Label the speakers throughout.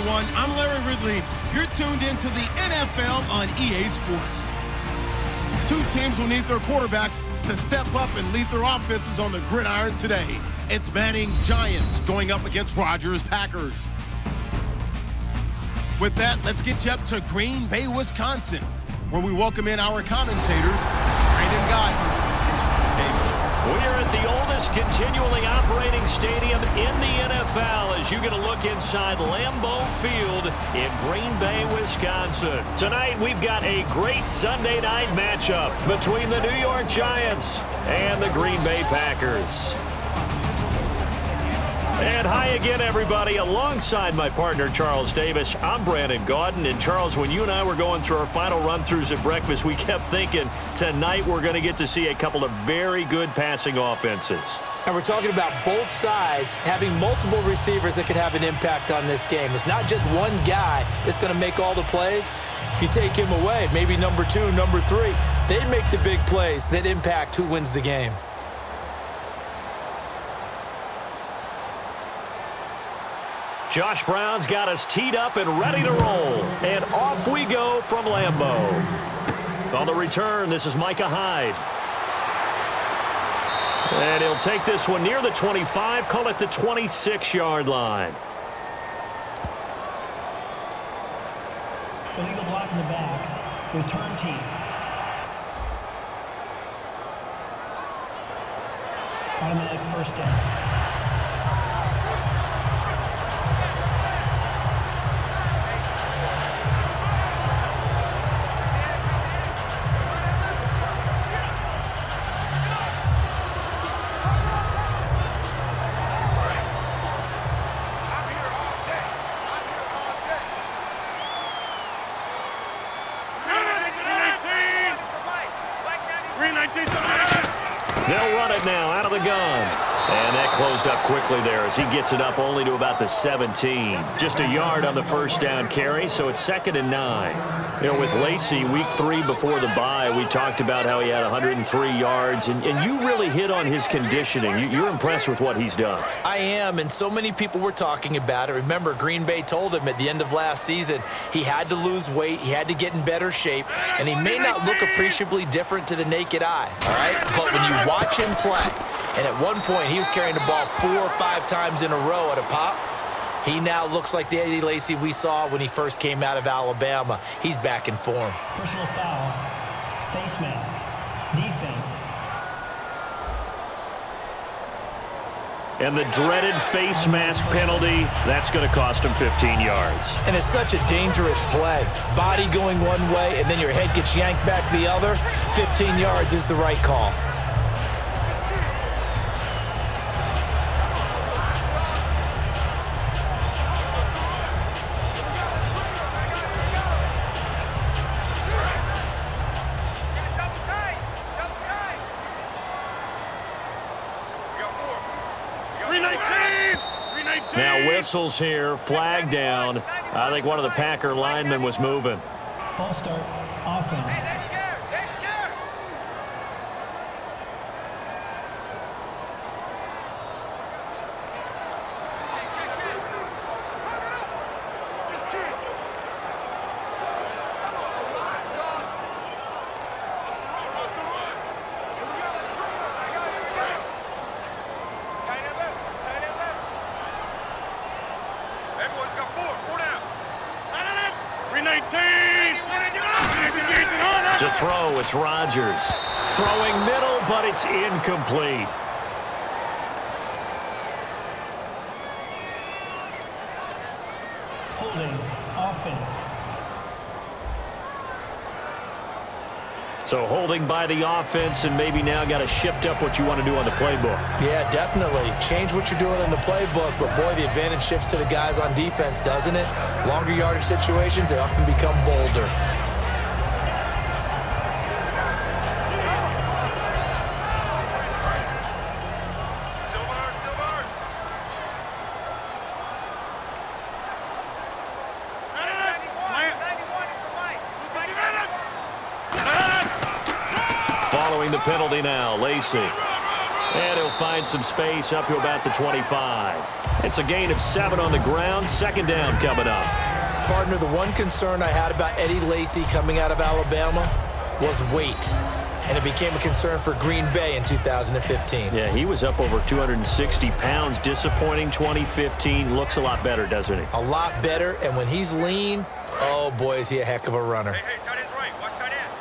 Speaker 1: everyone. I'm Larry Ridley. You're tuned into the NFL on EA Sports. Two teams will need their quarterbacks to step up and lead their offenses on the gridiron today. It's Manning's Giants going up against Rodgers' Packers. With that, let's get you up to Green Bay, Wisconsin, where we welcome in our commentators, Brandon Gaudin and Charles Davis.
Speaker 2: We are at the oldest continually operating stadium in the NFL as you get a look inside Lambeau Field in Green Bay, Wisconsin. Tonight, we've got a great Sunday night matchup between the New York Giants and the Green Bay Packers. And hi again, everybody. Alongside my partner, Charles Davis, I'm Brandon Gaudin. And Charles, when you and I were going through our final run-throughs at breakfast, we kept thinking tonight we're going to get to see a couple of very good passing offenses.
Speaker 3: And we're talking about both sides having multiple receivers that could have an impact on this game. It's not just one guy that's going to make all the plays. If you take him away, maybe number two, number three, they make the big plays that impact who wins the game.
Speaker 2: Josh Brown's got us teed up and ready to roll. And off we go from Lambeau. On the return, this is Micah Hyde. And he'll take this one near the 25, call it the 26-yard line.
Speaker 4: Illegal block in the back. Return team. Automatic first down.
Speaker 2: They'll run it now out of the gun. And that closed up quickly there as he gets it up only to about the 17. Just a yard on the first down carry, so it's 2nd and 9. You know, with Lacy, week 3 before the bye, we talked about how he had 103 yards, and you really hit on his conditioning. You're impressed with what he's done.
Speaker 3: I am, and so many people were talking about it. Remember, Green Bay told him at the end of last season he had to lose weight, he had to get in better shape, and he may not look appreciably different to the naked eye, all right? But when you watch him play, and at one point, he was carrying the ball 4 or 5 times in a row at a pop. He now looks like the Eddie Lacy we saw when he first came out of Alabama. He's back in form.
Speaker 4: Personal foul. Face mask. Defense.
Speaker 2: And the dreaded face mask penalty, that's going to cost him 15 yards.
Speaker 3: And it's such a dangerous play. Body going one way, and then your head gets yanked back the other. 15 yards is the right call.
Speaker 2: Now whistles here, flag down. I think one of the Packer linemen was moving.
Speaker 4: False start. Offense.
Speaker 2: To throw, it's Rodgers. Throwing middle, but it's incomplete.
Speaker 4: Holding. Offense.
Speaker 2: So holding by the offense, and maybe now got to shift up what you want to do on the playbook.
Speaker 3: Yeah, definitely. Change what you're doing in the playbook, but boy, the advantage shifts to the guys on defense, doesn't it? Longer yardage situations, they often become bolder.
Speaker 2: Following the penalty now, Lacy. And he'll find some space up to about the 25. It's a gain of 7 on the ground. Second down coming up.
Speaker 3: Partner, the one concern I had about Eddie Lacy coming out of Alabama was weight. And it became a concern for Green Bay in 2015.
Speaker 2: Yeah, he was up over 260 pounds. Disappointing 2015. Looks a lot better, doesn't he?
Speaker 3: A lot better. And when he's lean, oh, boy, is he a heck of a runner.
Speaker 5: Hey, tight end's right. Watch tight end.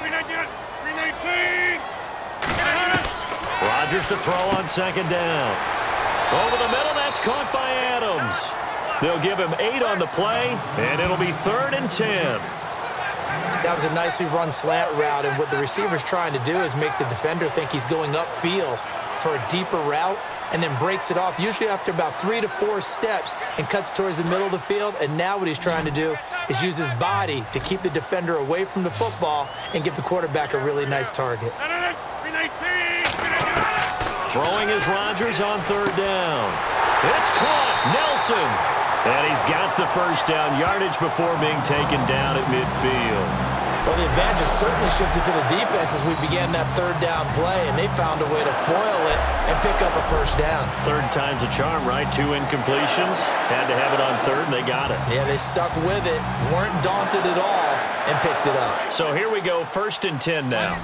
Speaker 5: 319.
Speaker 2: Rodgers to throw on second down. Over the middle, that's caught by Adams. They'll give him 8 on the play, and it'll be 3rd and 10.
Speaker 3: That was a nicely run slant route, and what the receiver's trying to do is make the defender think he's going upfield for a deeper route, and then breaks it off, usually after about 3 to 4 steps, and cuts towards the middle of the field. And now what he's trying to do is use his body to keep the defender away from the football and give the quarterback a really nice target.
Speaker 2: Throwing is Rodgers on 3rd down. It's caught. Nelson. And he's got the first down yardage before being taken down at midfield.
Speaker 3: Well, the advantage has certainly shifted to the defense as we began that 3rd down play, and they found a way to foil it and pick up a first down.
Speaker 2: 3rd time's a charm, right? 2 incompletions. Had to have it on 3rd, and they got it.
Speaker 3: Yeah, they stuck with it, weren't daunted at all, and picked it up.
Speaker 2: So here we go, 1st and 10 now.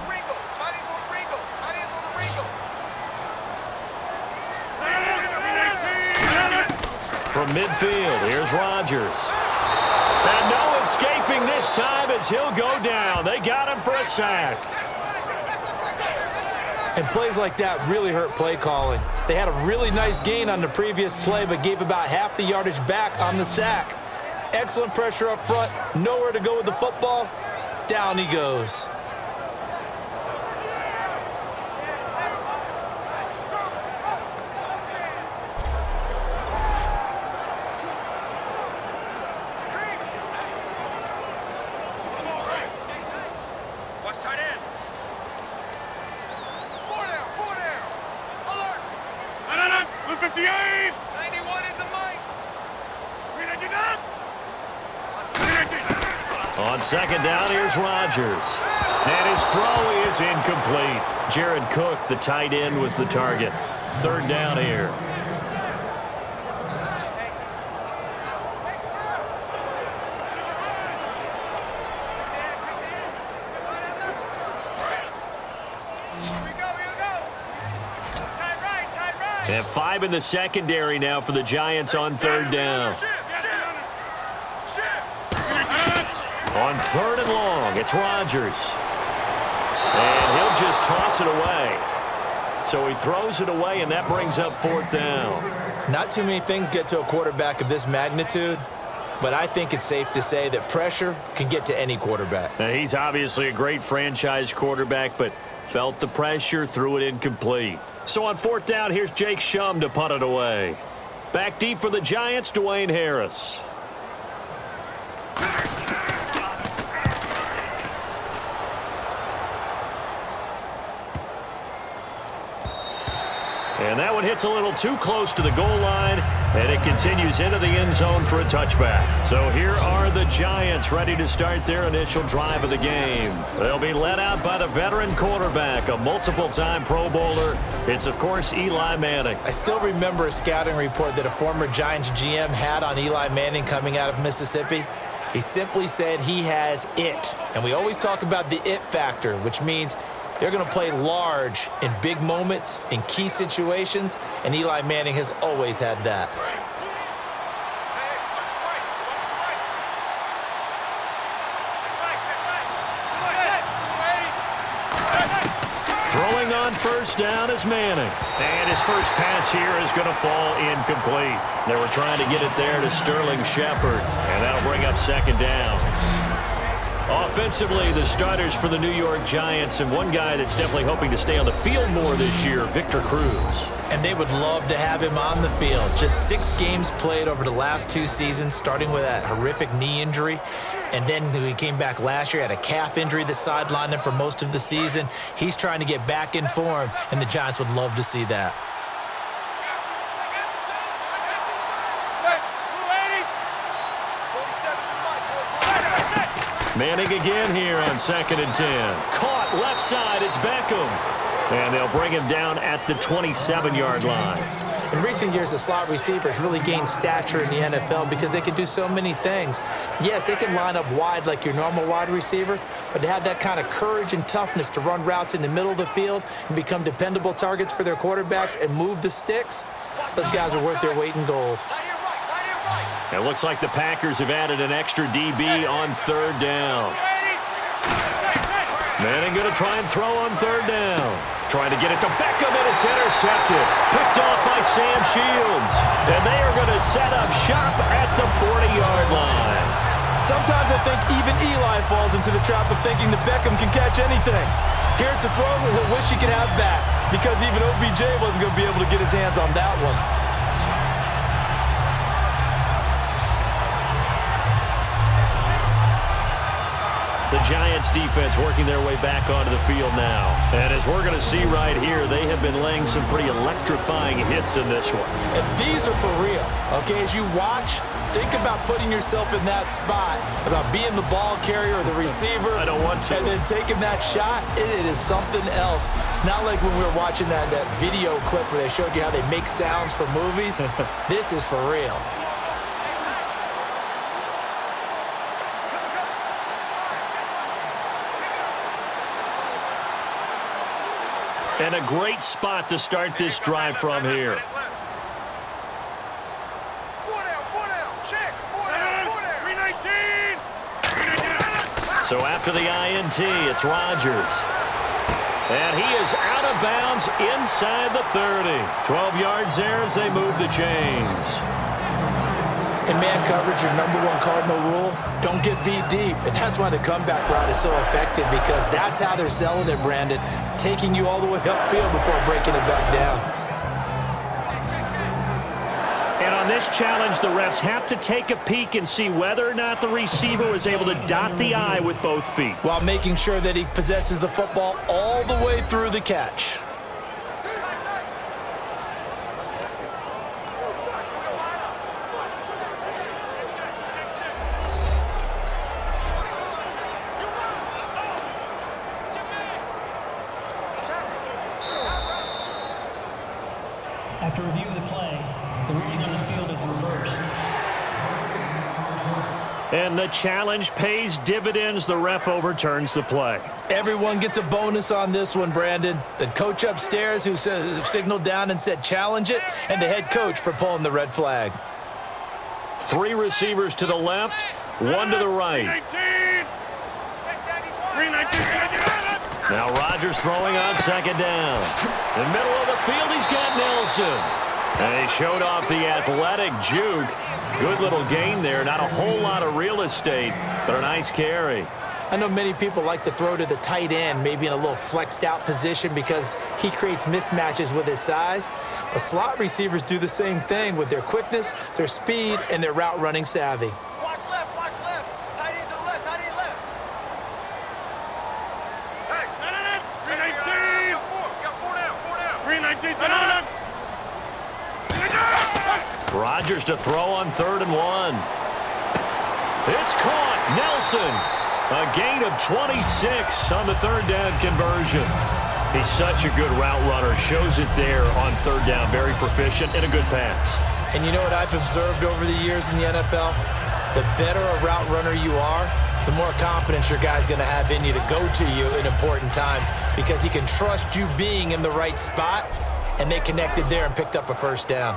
Speaker 2: From midfield, here's Rodgers. And no escaping this time as he'll go down. They got him for a sack.
Speaker 3: And plays like that really hurt play calling. They had a really nice gain on the previous play, but gave about half the yardage back on the sack. Excellent pressure up front, nowhere to go with the football. Down he goes.
Speaker 2: On second down, here's Rodgers. And his throw is incomplete. Jared Cook, the tight end, was the target. 3rd down here. And 5 in the secondary now for the Giants on 3rd down. On 3rd and long, it's Rodgers. And he'll just toss it away. So he throws it away, and that brings up 4th down.
Speaker 3: Not too many things get to a quarterback of this magnitude, but I think it's safe to say that pressure can get to any quarterback.
Speaker 2: Now, he's obviously a great franchise quarterback, but felt the pressure, threw it incomplete. So on 4th down, here's Jake Shum to punt it away. Back deep for the Giants, Dwayne Harris. And that one hits a little too close to the goal line, and it continues into the end zone for a touchback. So here are the Giants ready to start their initial drive of the game. They'll be led out by the veteran quarterback, a multiple-time Pro Bowler. It's, of course, Eli Manning.
Speaker 3: I still remember a scouting report that a former Giants GM had on Eli Manning coming out of Mississippi. He simply said he has it. And we always talk about the it factor, which means they're going to play large in big moments, in key situations, and Eli Manning has always had that.
Speaker 2: Throwing on 1st down is Manning. And his first pass here is going to fall incomplete. They were trying to get it there to Sterling Shepard, and that'll bring up 2nd down. Offensively, the starters for the New York Giants, and one guy that's definitely hoping to stay on the field more this year, Victor Cruz.
Speaker 3: And they would love to have him on the field. Just 6 games played over the last 2 seasons, starting with that horrific knee injury. And then he came back last year, had a calf injury that sidelined him for most of the season. He's trying to get back in form, and the Giants would love to see that.
Speaker 2: Manning again here on 2nd and 10. Caught left side. It's Beckham. And they'll bring him down at the 27-yard line.
Speaker 3: In recent years, the slot receivers really gained stature in the NFL because they can do so many things. Yes, they can line up wide like your normal wide receiver, but to have that kind of courage and toughness to run routes in the middle of the field and become dependable targets for their quarterbacks and move the sticks, those guys are worth their weight in gold.
Speaker 2: It looks like the Packers have added an extra DB on 3rd down. Manning going to try and throw on 3rd down. Trying to get it to Beckham, and it's intercepted. Picked off by Sam Shields. And they are going to set up shop at the 40-yard line.
Speaker 3: Sometimes I think even Eli falls into the trap of thinking that Beckham can catch anything. Here it's a throw he'll wish he could have back because even OBJ wasn't going to be able to get his hands on that one.
Speaker 2: The Giants defense working their way back onto the field now. And as we're going to see right here, they have been laying some pretty electrifying hits in this one.
Speaker 3: And these are for real. Okay, as you watch, think about putting yourself in that spot, about being the ball carrier or the receiver.
Speaker 2: I don't want to.
Speaker 3: And then taking that shot, it is something else. It's not like when we were watching that video clip where they showed you how they make sounds for movies. This is for real.
Speaker 2: And a great spot to start this drive from here. So after the INT, it's Rodgers. And he is out of bounds inside the 30. 12 yards there as they move the chains.
Speaker 3: In man coverage, your #1 cardinal rule, don't get beat deep. And that's why the comeback route is so effective, because that's how they're selling it, Brandon. Taking you all the way upfield before breaking it back down.
Speaker 2: And on this challenge, the refs have to take a peek and see whether or not the receiver was able to dot the I with both feet,
Speaker 3: while making sure that he possesses the football all the way through the catch.
Speaker 4: After review of the play, the ruling on the field is reversed.
Speaker 2: And the challenge pays dividends. The ref overturns the play.
Speaker 3: Everyone gets a bonus on this one, Brandon. The coach upstairs who signaled down and said challenge it, and the head coach for pulling the red flag.
Speaker 2: 3 receivers to the left, 1 to the right. Now Rodgers throwing on 2nd down. In the middle of the field, he's got Nelson. And he showed off the athletic juke. Good little gain there. Not a whole lot of real estate, but a nice carry.
Speaker 3: I know many people like to throw to the tight end, maybe in a little flexed out position because he creates mismatches with his size. But slot receivers do the same thing with their quickness, their speed, and their route running savvy.
Speaker 5: Watch left, watch left. Tight end to the left, tight end left. Hey, 319. Got 4 down, 4 down. 319,
Speaker 2: Rodgers to throw on 3rd and 1. It's caught. Nelson. A gain of 26 on the 3rd down conversion. He's such a good route runner. Shows it there on 3rd down. Very proficient and a good pass.
Speaker 3: And you know what I've observed over the years in the NFL? The better a route runner you are, the more confidence your guy's going to have in you to go to you in important times, because he can trust you being in the right spot, and they connected there and picked up a 1st down.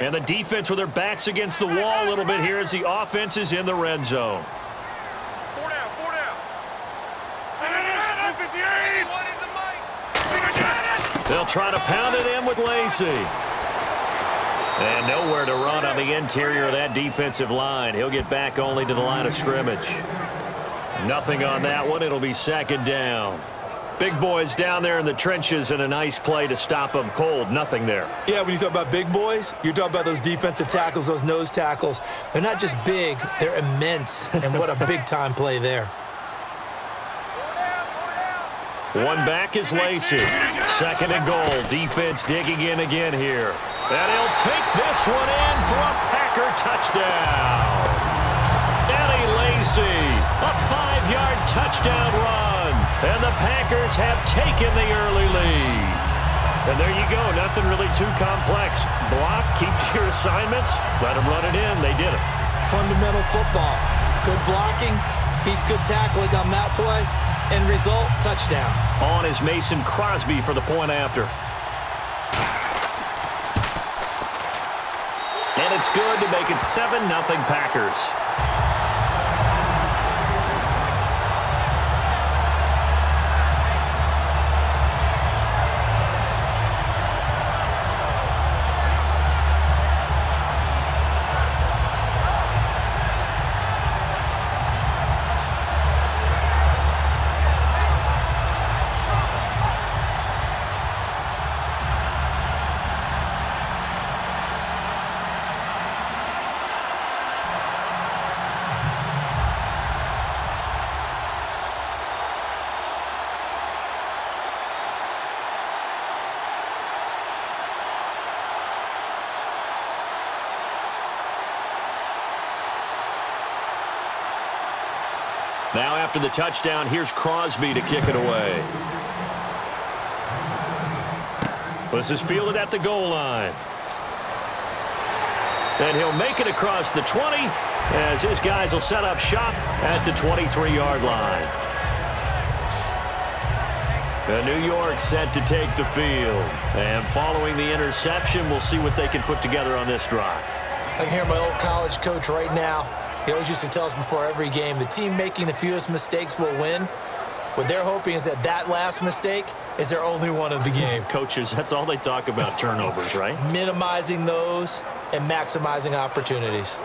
Speaker 2: And the defense with their backs against the wall a little bit here as the offense is in the red zone.
Speaker 5: 4 down, 4 down. 158.
Speaker 2: They'll try to pound it in with Lacey. And nowhere to run on the interior of that defensive line. He'll get back only to the line of scrimmage. Nothing on that one. It'll be 2nd down. Big boys down there in the trenches, and a nice play to stop them cold. Nothing there.
Speaker 3: Yeah, when you talk about big boys, you're talking about those defensive tackles, those nose tackles. They're not just big, they're immense. And what a big-time play there.
Speaker 2: One back is Lacey. Second and goal. Defense digging in again here. And he'll take this one in for a Packer touchdown. Eddie Lacy, a 5-yard touchdown run. And the Packers have taken the early lead. And there you go. Nothing really too complex. Block, keep to your assignments, let them run it in. They did it.
Speaker 3: Fundamental football. Good blocking beats good tackling on that play. End result, touchdown.
Speaker 2: On is Mason Crosby for the point after. And it's good to make it 7-0 Packers. Now after the touchdown, here's Crosby to kick it away. This is fielded at the goal line. And he'll make it across the 20 as his guys will set up shop at the 23-yard line. New York set to take the field. And following the interception, we'll see what they can put together on this drive.
Speaker 3: I can hear my old college coach right now. He always used to tell us before every game, the team making the fewest mistakes will win. What they're hoping is that that last mistake is their only one of the game.
Speaker 2: Coaches, that's all they talk about, turnovers, right?
Speaker 3: Minimizing those and maximizing opportunities.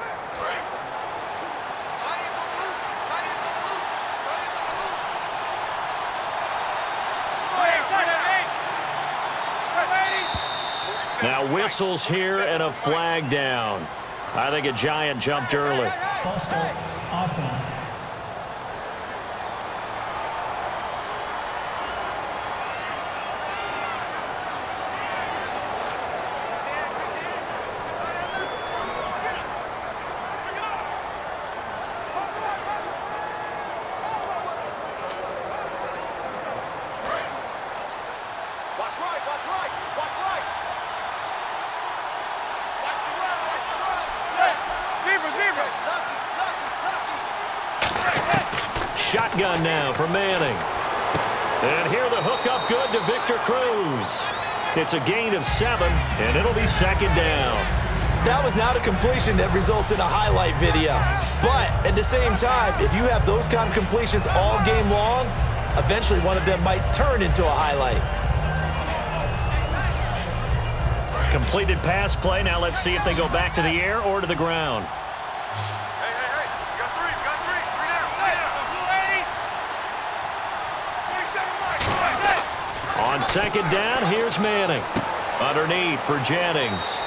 Speaker 2: Now whistles here and a flag down. I think a Giant jumped early.
Speaker 4: False start, offense.
Speaker 2: Shotgun now for Manning. And here the hookup good to Victor Cruz. It's a gain of 7, and it'll be second down.
Speaker 3: That was not a completion that results in a highlight video. But at the same time, if you have those kind of completions all game long, eventually one of them might turn into a highlight.
Speaker 2: Completed pass play. Now let's see if they go back to the air or to the ground. On second down, here's Manning. Underneath for Jennings.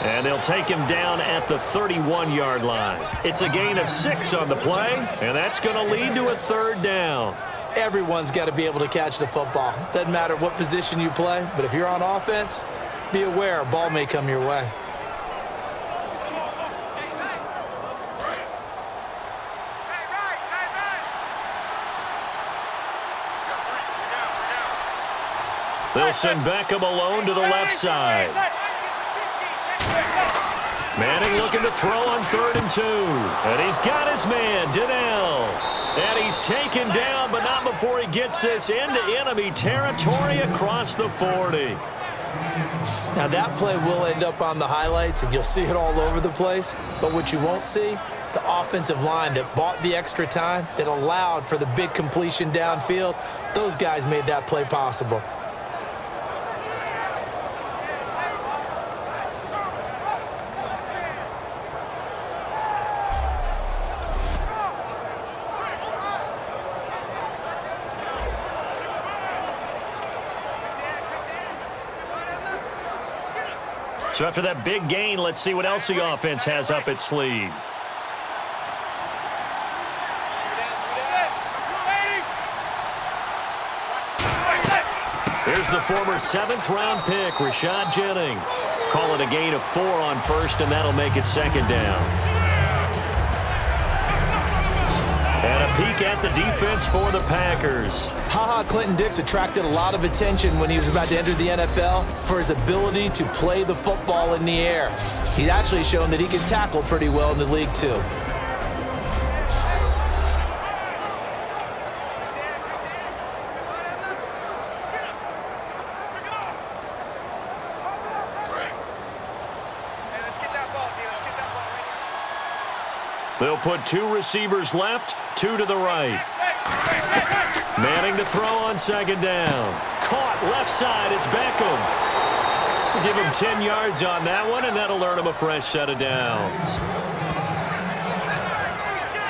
Speaker 2: And they'll take him down at the 31-yard line. It's a gain of 6 on the play, and that's going to lead to a third down.
Speaker 3: Everyone's got to be able to catch the football. Doesn't matter what position you play, but if you're on offense, be aware a ball may come your way.
Speaker 2: They'll send Beckham alone to the left side. Manning looking to throw on 3rd and 2. And he's got his man, Donnell. And he's taken down, but not before he gets this into enemy territory across the 40.
Speaker 3: Now that play will end up on the highlights, and you'll see it all over the place. But what you won't see, the offensive line that bought the extra time, that allowed for the big completion downfield, those guys made that play possible.
Speaker 2: So after that big gain, let's see what else the offense has up its sleeve. Here's the former 7th-round pick, Rashad Jennings. Call it a gain of 4 on first, and that'll make it 2nd down. And a peek at the defense for the Packers.
Speaker 3: Clinton Dix attracted a lot of attention when he was about to enter the NFL for his ability to play the football in the air. He's actually shown that he can tackle pretty well in the league, too.
Speaker 2: They'll put 2 receivers left, 2 to the right. Manning to throw on 2nd down. Caught left side, it's Beckham. Give him 10 yards on that one, and that'll earn him a fresh set of downs.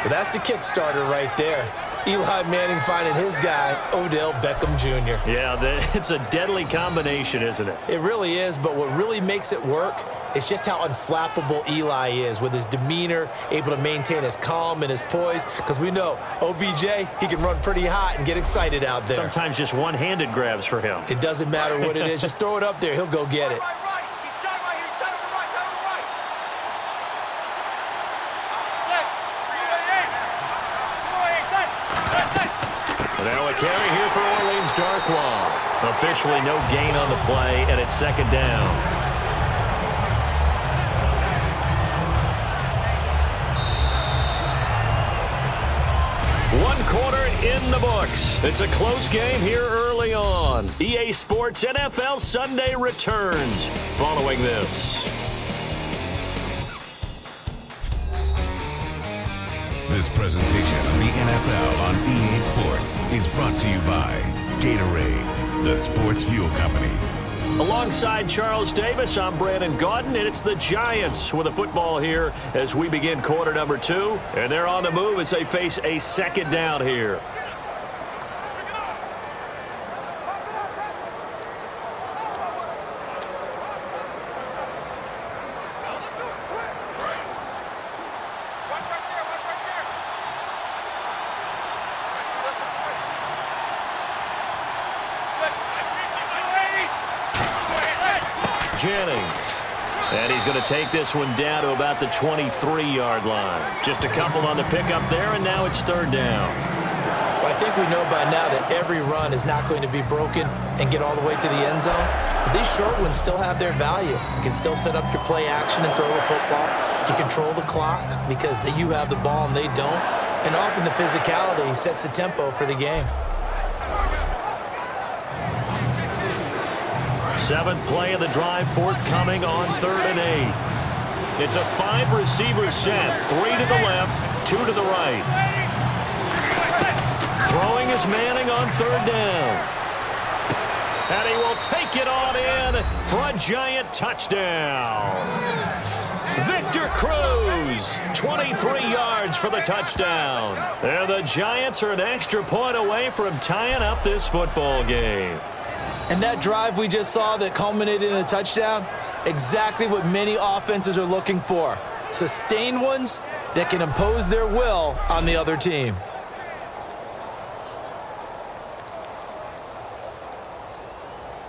Speaker 3: Well, that's the kickstarter right there. Eli Manning finding his guy, Odell Beckham Jr.
Speaker 2: Yeah, it's a deadly combination, isn't it?
Speaker 3: It really is, but what really makes it work is just how unflappable Eli is with his demeanor, able to maintain his calm and his poise, because we know OBJ, he can run pretty hot and get excited out there.
Speaker 2: Sometimes just one-handed grabs for him.
Speaker 3: It doesn't matter what it is. Just throw it up there. He'll go get it.
Speaker 2: Now a carry here for Orleans Darkwa. Officially no gain on the play, and it's 2nd down. One quarter in the books. It's a close game here early on. EA Sports NFL Sunday returns following this.
Speaker 6: This presentation of the NFL on EA Sports is brought to you by Gatorade, the sports fuel company.
Speaker 2: Alongside Charles Davis, I'm Brandon Gaudin, and it's the Giants with the football here as we begin quarter number 2. And they're on the move as they face a 2nd down here. Jennings. And he's going to take this one down to about the 23-yard line. Just a couple on the pickup there, and now it's 3rd down.
Speaker 3: Well, I think we know by now that every run is not going to be broken and get all the way to the end zone. But these short ones still have their value. You can still set up your play action and throw the football. You control the clock because you have the ball and they don't. And often the physicality sets the tempo for the game.
Speaker 2: 7th play of the drive, forthcoming on 3rd and 8. It's a 5-receiver set, 3 to the left, 2 to the right. Throwing is Manning on 3rd down. And he will take it on in for a Giant touchdown. Victor Cruz, 23 yards for the touchdown. And the Giants are an extra point away from tying up this football game.
Speaker 3: And that drive we just saw that culminated in a touchdown, exactly what many offenses are looking for. Sustained ones that can impose their will on the other team.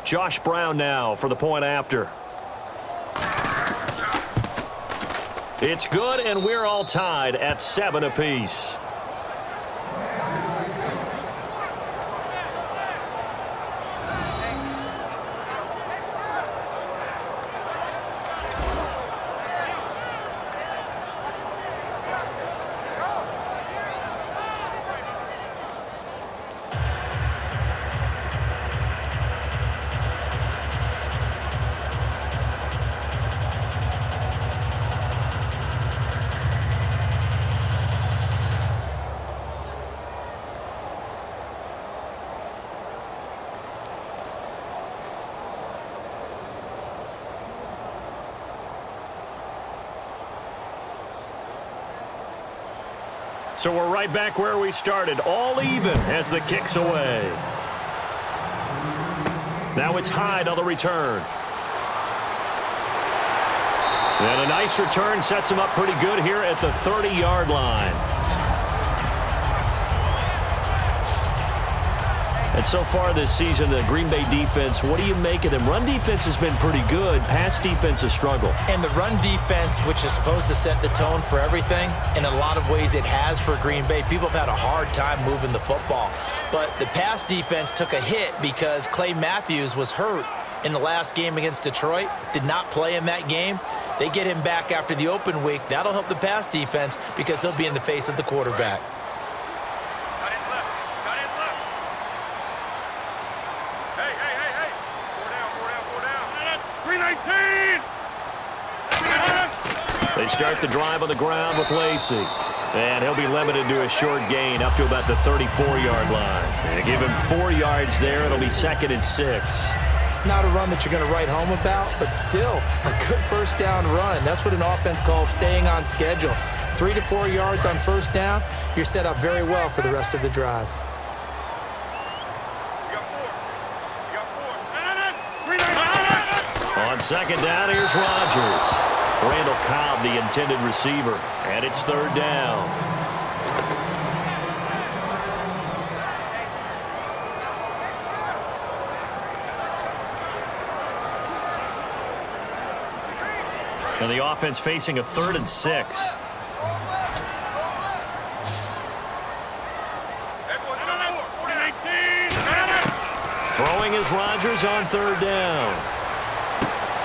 Speaker 2: Josh Brown now for the point after. It's good, and we're all tied at 7 apiece. So we're right back where we started, all even as the kick's away. Now it's Hyde on the return. And a nice return sets him up pretty good here at the 30-yard line. And so far this season, the Green Bay defense, what do you make of them? Run defense has been pretty good. Pass defense has struggled.
Speaker 3: And the run defense, which is supposed to set the tone for everything, in a lot of ways it has for Green Bay. People have had a hard time moving the football. But the pass defense took a hit because Clay Matthews was hurt in the last game against Detroit. Did not play in that game. They get him back after the open week. That'll help the pass defense because he'll be in the face of the quarterback.
Speaker 2: They start the drive on the ground with Lacey. And he'll be limited to a short gain up to about the 34-yard line. And give him 4 yards there. It'll be 2nd and 6.
Speaker 3: Not a run that you're going to write home about, but still a good first down run. That's what an offense calls staying on schedule. 3 to 4 yards on first down, you're set up very well for the rest of the drive.
Speaker 2: On 2nd down, here's Rodgers. Randall Cobb, the intended receiver, and it's 3rd down. And the offense facing a 3rd and 6. Throwing is Rodgers on 3rd down.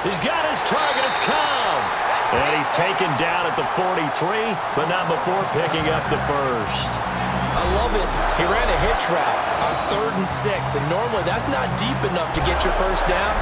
Speaker 2: He's got his target. It's Cobb. And he's taken down at the 43, but not before picking up the first.
Speaker 3: I love it. He ran a hitch route on 3rd and 6, and normally that's not deep enough to get your first down.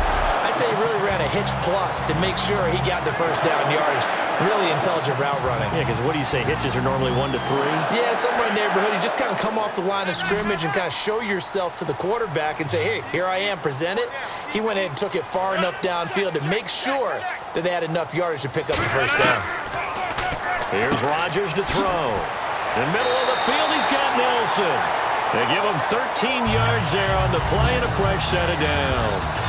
Speaker 3: I'd say he really ran a hitch plus to make sure he got the first down yardage. Really intelligent route running.
Speaker 2: Yeah, because what do you say, hitches are normally 1 to 3?
Speaker 3: Yeah, somewhere in the neighborhood. You just kind of come off the line of scrimmage and kind of show yourself to the quarterback and say, hey, here I am, present it. He went in and took it far enough downfield to make sure that they had enough yardage to pick up the first down.
Speaker 2: Here's Rodgers to throw. In the middle of the field, he's got Nelson. They give him 13 yards there on the play and a fresh set of downs.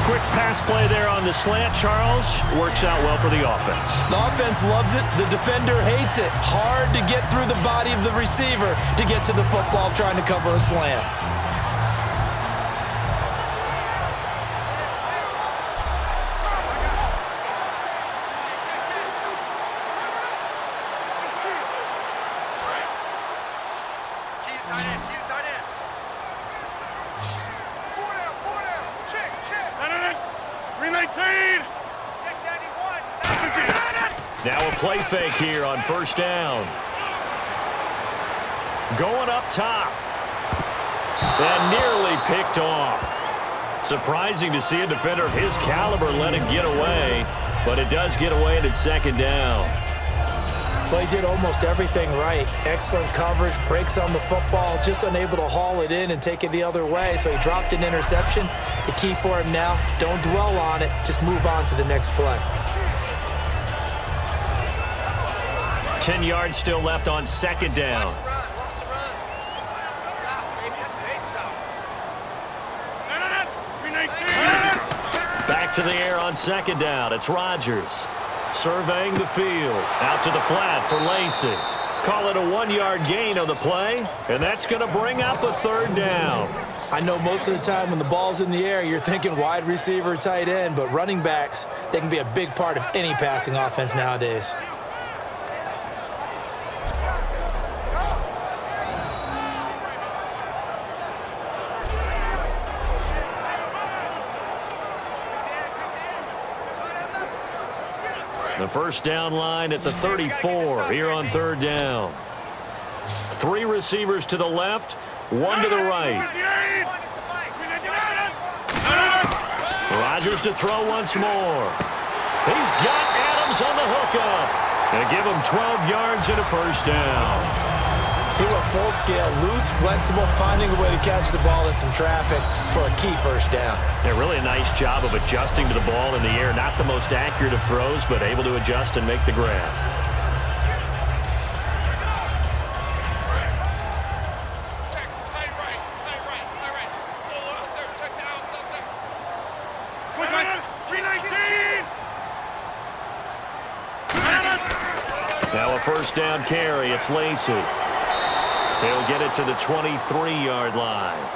Speaker 2: Quick pass play there on the slant, Charles. Works out well for the offense.
Speaker 3: The offense loves it. The defender hates it. Hard to get through the body of the receiver to get to the football trying to cover a slant.
Speaker 2: Now a play fake here on 1st down. Going up top. And nearly picked off. Surprising to see a defender of his caliber let it get away, but it does get away and it's 2nd down.
Speaker 3: Well, he did almost everything right. Excellent coverage, breaks on the football, just unable to haul it in and take it the other way, so he dropped an interception. The key for him now, don't dwell on it, just move on to the next play.
Speaker 2: 10 yards still left on 2nd down. Back to the air on 2nd down. It's Rodgers. Surveying the field. Out to the flat for Lacey. Call it a 1-yard gain on the play, and that's going to bring up a 3rd down.
Speaker 3: I know most of the time when the ball's in the air, you're thinking wide receiver, tight end, but running backs, they can be a big part of any passing offense nowadays.
Speaker 2: The 1st down line at the 34 here on 3rd down. 3 receivers to the left, 1 to the right. Rodgers to throw once more. He's got Adams on the hookup. And give him 12 yards and a 1st down.
Speaker 3: He went full scale, loose, flexible, finding a way to catch the ball in some traffic for a key 1st down.
Speaker 2: Yeah, really a nice job of adjusting to the ball in the air. Not the most accurate of throws, but able to adjust and make the grab. Now a 1st down carry. It's Lacey. He'll get it to the 23-yard line.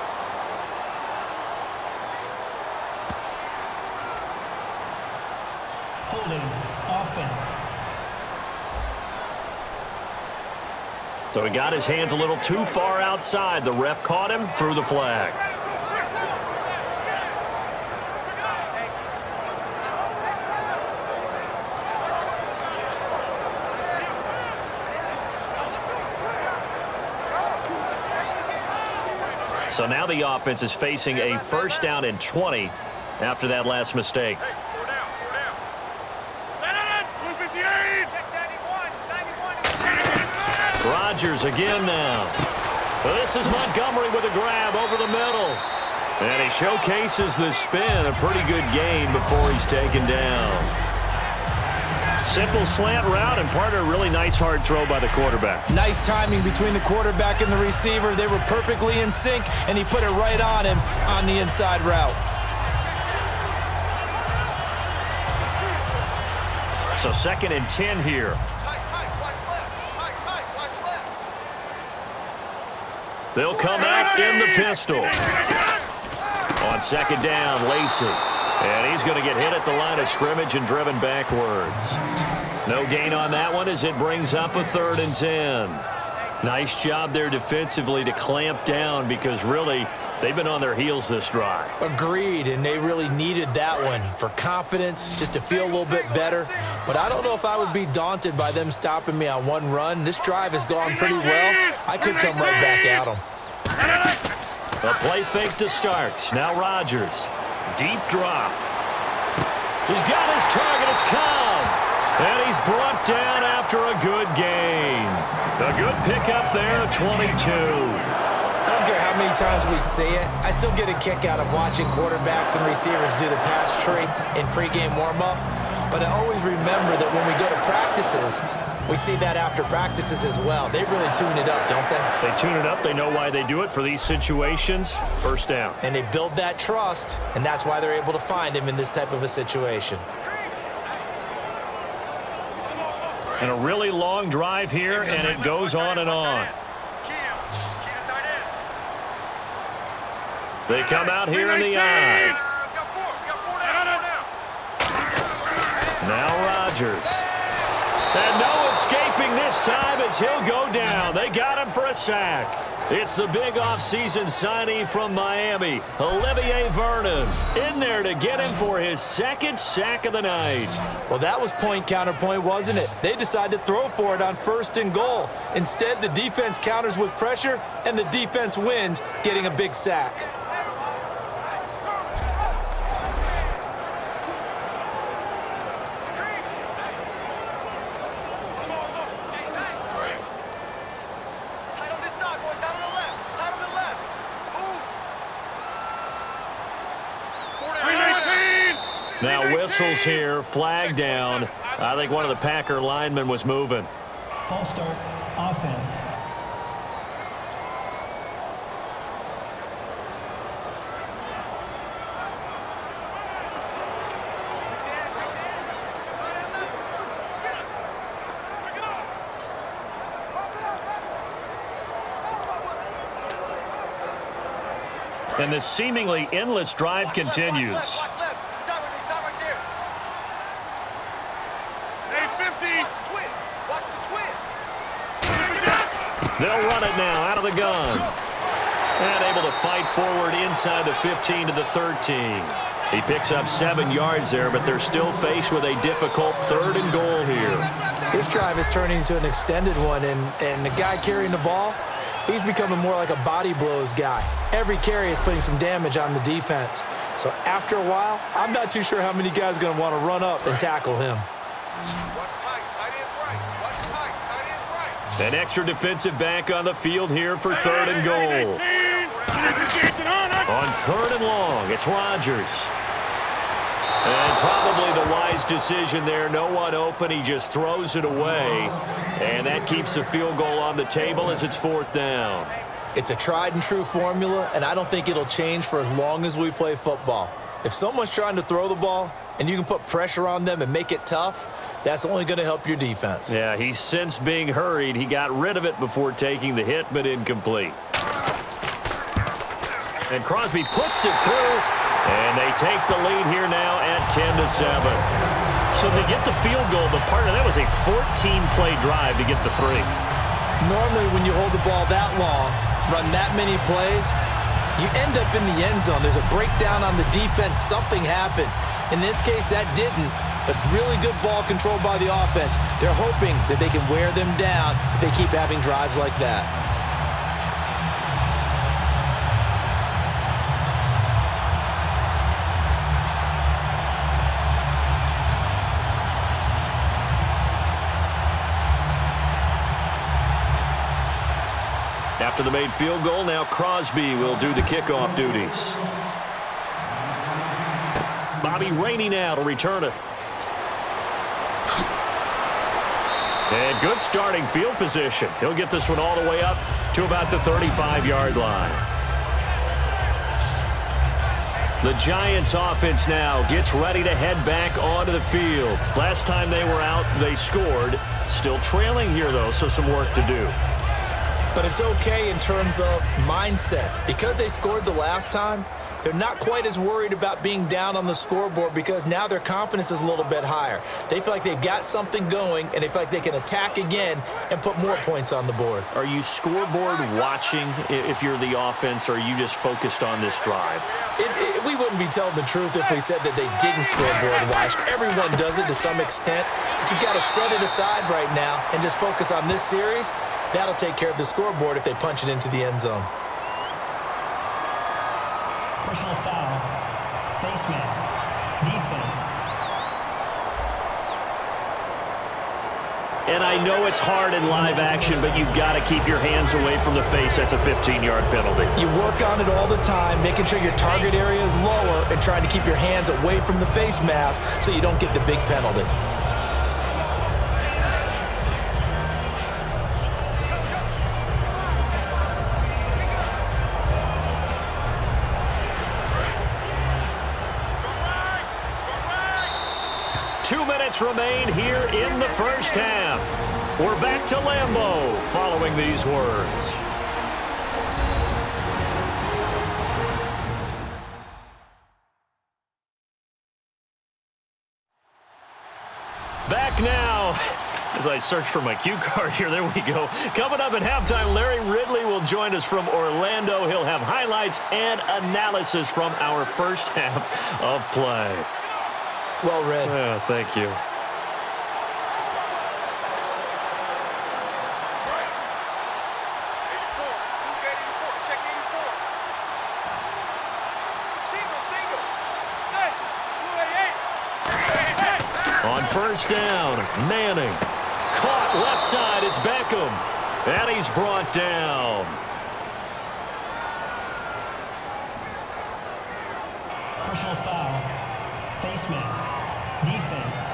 Speaker 4: holding, offense.
Speaker 2: So he got his hands a little too far outside. The ref caught him, threw the flag. So now the offense is facing a first down and 20 after that last mistake. Rodgers again now. Well, this is Montgomery with a grab over the middle. And he showcases the spin. A pretty good gain before he's taken down. Simple slant route, and part of a really nice hard throw by the quarterback.
Speaker 3: Nice timing between the quarterback and the receiver. They were perfectly in sync, and he put it right on him on the inside route.
Speaker 2: So 2nd and 10 here. They'll come out in the pistol. On 2nd down, Lacey. And he's going to get hit at the line of scrimmage and driven backwards. No gain on that one as it brings up a 3rd and 10. Nice job there defensively to clamp down because really they've been on their heels this drive.
Speaker 3: Agreed, and they really needed that one for confidence, just to feel a little bit better. But I don't know if I would be daunted by them stopping me on one run. This drive has gone pretty well. I could come right back at them.
Speaker 2: A play fake to Starks. Now Rodgers. Deep drop. He's got his target. It's Cobb. And he's brought down after a good gain. A good pickup there, 22.
Speaker 3: I don't care how many times we see it. I still get a kick out of watching quarterbacks and receivers do the pass tree in pregame warm-up. But I always remember that when we go to practices, we see that after practices as well. They really tune it up, don't they?
Speaker 2: They tune it up. They know why they do it for these situations. First down.
Speaker 3: And they build that trust, and that's why they're able to find him in this type of a situation.
Speaker 2: And a really long drive here, and it goes on and on. They come out here in the eye. Now Rodgers. And no escaping this time as he'll go down. They got him for a sack. It's the big offseason signee from Miami, Olivier Vernon, in there to get him for his 2nd sack of the night.
Speaker 3: Well, that was point counterpoint, wasn't it? They decided to throw for it on 1st and goal. Instead, the defense counters with pressure, and the defense wins, getting a big sack.
Speaker 2: Now whistles here, flag down. I think one of the Packer linemen was moving.
Speaker 4: False start, offense.
Speaker 2: And this seemingly endless drive continues. They'll run it now out of the gun. And able to fight forward inside the 15 to the 13. He picks up 7 yards there, but they're still faced with a difficult 3rd and goal here.
Speaker 3: This drive is turning into an extended one, and the guy carrying the ball, he's becoming more like a body blows guy. Every carry is putting some damage on the defense. So after a while, I'm not too sure how many guys are going to want to run up and tackle him.
Speaker 2: An extra defensive back on the field here for 3rd and goal. On 3rd and long, it's Rodgers. And probably the wise decision there. No one open. He just throws it away. And that keeps the field goal on the table as it's 4th down.
Speaker 3: It's a tried and true formula, and I don't think it'll change for as long as we play football. If someone's trying to throw the ball and you can put pressure on them and make it tough, that's only going to help your defense.
Speaker 2: Yeah, he's since being hurried. He got rid of it before taking the hit, but incomplete. And Crosby puts it through, and they take the lead here now at 10-7. So to get the field goal, the partner, that was a 14-play drive to get the 3.
Speaker 3: Normally, when you hold the ball that long, run that many plays, you end up in the end zone. There's a breakdown on the defense. Something happens. In this case, that didn't, but really good ball control by the offense. They're hoping that they can wear them down if they keep having drives like that.
Speaker 2: After the made field goal, now Crosby will do the kickoff duties. Bobby Rainey now to return it. And good starting field position. He'll get this one all the way up to about the 35-yard line. The Giants offense now gets ready to head back onto the field. Last time they were out, they scored. Still trailing here, though, so some work to do.
Speaker 3: But it's okay in terms of mindset. Because they scored the last time, they're not quite as worried about being down on the scoreboard because now their confidence is a little bit higher. They feel like they've got something going, and they feel like they can attack again and put more points on the board.
Speaker 2: Are you scoreboard watching if you're the offense, or are you just focused on this drive?
Speaker 3: We wouldn't be telling the truth if we said that they didn't scoreboard watch. Everyone does it to some extent, but you've got to set it aside right now and just focus on this series. That'll take care of the scoreboard if they punch it into the end zone.
Speaker 4: Personal foul. Face mask. Defense.
Speaker 2: And I know it's hard in live action, but you've got to keep your hands away from the face. That's a 15-yard penalty.
Speaker 3: You work on it all the time, making sure your target area is lower and trying to keep your hands away from the face mask so you don't get the big penalty.
Speaker 2: Remain here in the first half. We're back to Lambeau following these words. Back now. As I search for my cue card here, there we go. Coming up at halftime, Larry Ridley will join us from Orlando. He'll have highlights and analysis from our first half of play.
Speaker 3: Well read.
Speaker 2: Thank you. On first down, Manning. Caught left side, it's Beckham. And he's brought down.
Speaker 4: Personal foul. Face mask. Defense.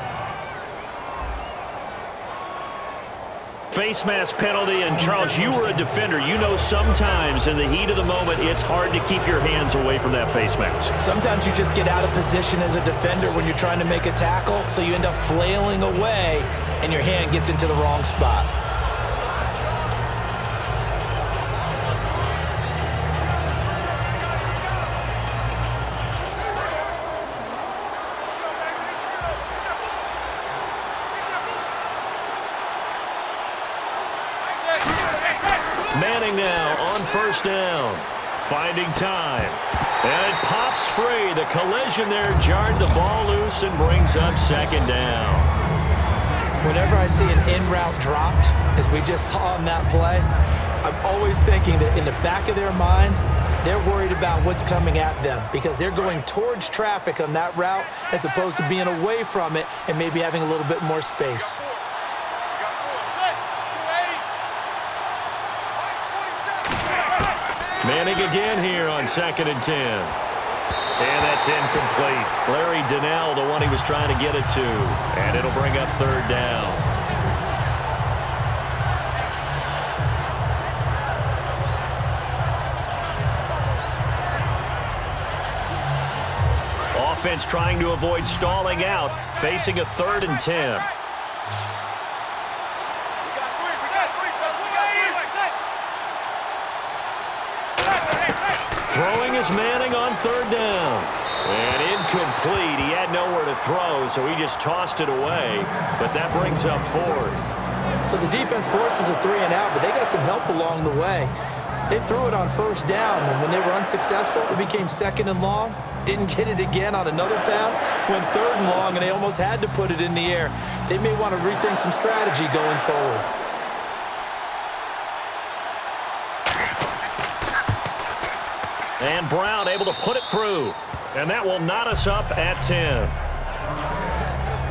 Speaker 2: Face mask penalty, and Charles, you were a defender. You know sometimes in the heat of the moment, it's hard to keep your hands away from that face mask.
Speaker 3: Sometimes you just get out of position as a defender when you're trying to make a tackle, so you end up flailing away, and your hand gets into the wrong spot.
Speaker 2: Manning now on first down. Finding time. And it pops free. The collision there jarred the ball loose and brings up second down.
Speaker 3: Whenever I see an in-route dropped, as we just saw on that play, I'm always thinking that in the back of their mind, they're worried about what's coming at them because they're going towards traffic on that route as opposed to being away from it and maybe having a little bit more space.
Speaker 2: Manning again here on 2nd and 10. And that's incomplete. Larry Donnell, the one he was trying to get it to. And it'll bring up third down. Offense trying to avoid stalling out, facing a 3rd and 10. Throwing is Manning on third down. And incomplete. He had nowhere to throw, so he just tossed it away. But that brings up 4th.
Speaker 3: So the defense forces a 3-and-out, but they got some help along the way. They threw it on 1st down, and when they were unsuccessful, it became 2nd and long. Didn't get it again on another pass. Went 3rd and long, and they almost had to put it in the air. They may want to rethink some strategy going forward.
Speaker 2: And Brown able to put it through. And that will knot us up at 10.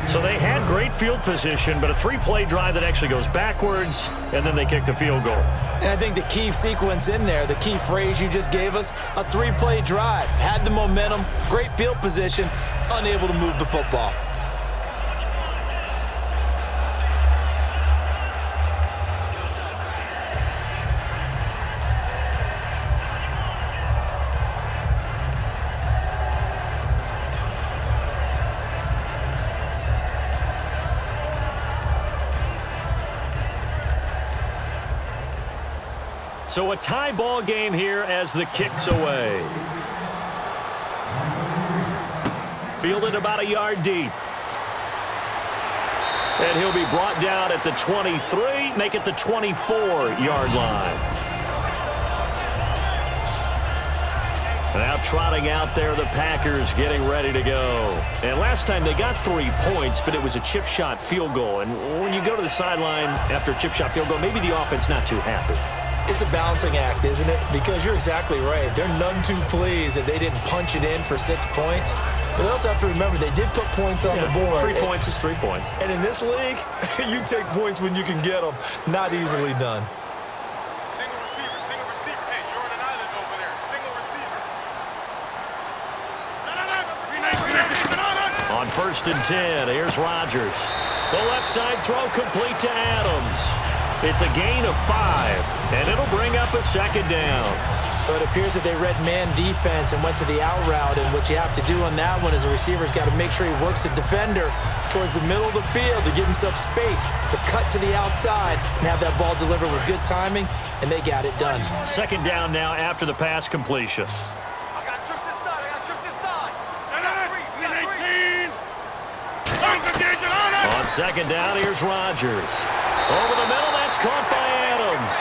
Speaker 2: So they had great field position, but a 3-play drive that actually goes backwards, and then they kick the field goal.
Speaker 3: And I think the key sequence in there, the key phrase you just gave us, a 3-play drive. Had the momentum, great field position, unable to move the football.
Speaker 2: So a tie ball game here as the kick's away. Fielded about a yard deep. And he'll be brought down at the 23, make it the 24-yard line. Now trotting out there, the Packers getting ready to go. And last time they got 3 points, but it was a chip shot field goal. And when you go to the sideline after a chip shot field goal, maybe the offense not too happy.
Speaker 3: It's a balancing act, isn't it? Because you're exactly right. They're none too pleased that they didn't punch it in for 6 points. But they also have to remember they did put points on the board.
Speaker 2: 3 points is 3 points.
Speaker 3: And in this league, you take points when you can get them. Not easily done.
Speaker 5: Single receiver, single receiver. Hey, you're on an island over there. Single receiver.
Speaker 2: On 1st and 10, here's Rodgers. The left side throw complete to Adams. It's a gain of 5, and it'll bring up a 2nd down.
Speaker 3: So it appears that they read man defense and went to the out route, and what you have to do on that one is the receiver's got to make sure he works the defender towards the middle of the field to give himself space to cut to the outside and have that ball delivered with good timing, and they got it done.
Speaker 2: 2nd down now after the pass completion.
Speaker 5: I got tripped this side. I got tripped this side.
Speaker 2: On 2nd down, here's Rodgers. Over the middle, that's caught by Adams.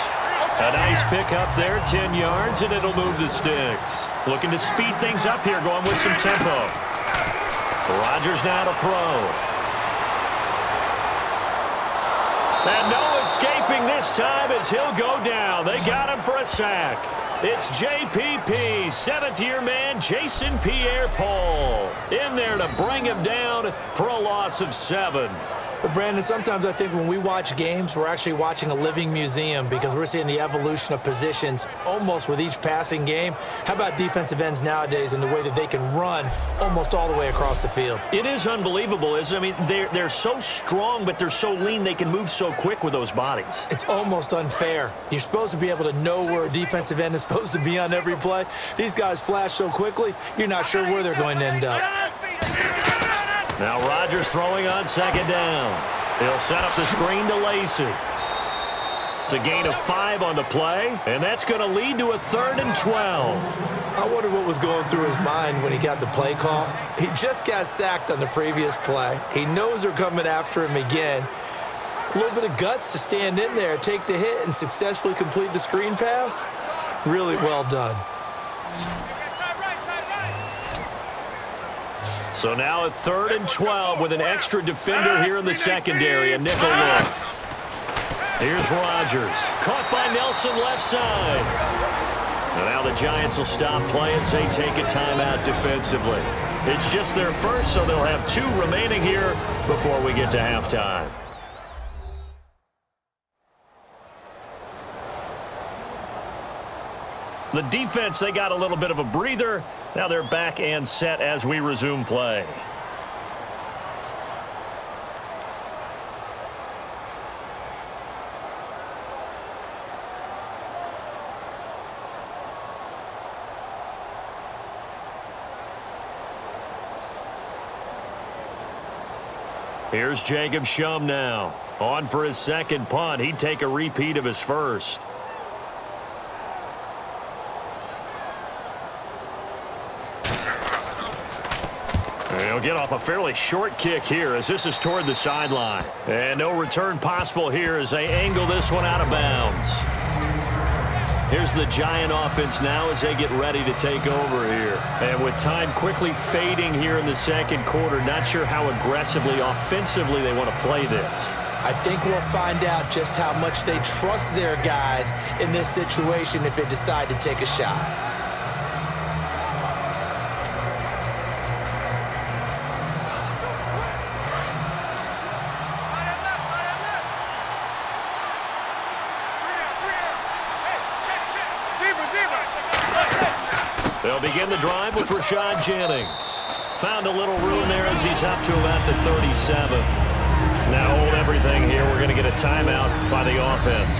Speaker 2: A nice pick up there, 10 yards, and it'll move the sticks. Looking to speed things up here, going with some tempo. Rodgers now to throw. And no escaping this time as he'll go down. They got him for a sack. It's JPP, 7th-year man, Jason Pierre-Paul, in there to bring him down for a loss of 7.
Speaker 3: But Brandon, sometimes I think when we watch games, we're actually watching a living museum because we're seeing the evolution of positions almost with each passing game. How about defensive ends nowadays and the way that they can run almost all the way across the field?
Speaker 2: It is unbelievable, isn't it? I mean, they're so strong, but they're so lean, they can move so quick with those bodies.
Speaker 3: It's almost unfair. You're supposed to be able to know where a defensive end is supposed to be on every play. These guys flash so quickly, you're not sure where they're going to end up.
Speaker 2: Now Rodgers throwing on 2nd down. He'll set up the screen to Lacey. It's a gain of 5 on the play, and that's going to lead to a 3rd and 12.
Speaker 3: I wonder what was going through his mind when he got the play call. He just got sacked on the previous play. He knows they're coming after him again. A little bit of guts to stand in there, take the hit, and successfully complete the screen pass. Really well done.
Speaker 2: So now a 3rd and 12 with an extra defender here in the secondary, a nickel look. Here's Rodgers, caught by Nelson left side. And now the Giants will stop play as they take a timeout defensively. It's just their first, so they'll have 2 remaining here before we get to halftime. The defense, they got a little bit of a breather. Now they're back and set as we resume play. Here's Jacob Shum now. On for his 2nd punt. He'd take a repeat of his first. They'll get off a fairly short kick here as this is toward the sideline. And no return possible here as they angle this one out of bounds. Here's the Giant offense now as they get ready to take over here. And with time quickly fading here in the second quarter, not sure how aggressively, offensively they want to play this.
Speaker 3: I think we'll find out just how much they trust their guys in this situation if they decide to take a shot.
Speaker 2: They'll begin the drive with Rashad Jennings. Found a little room there as he's up to about the 37. Now hold everything here. We're going to get a timeout by the offense.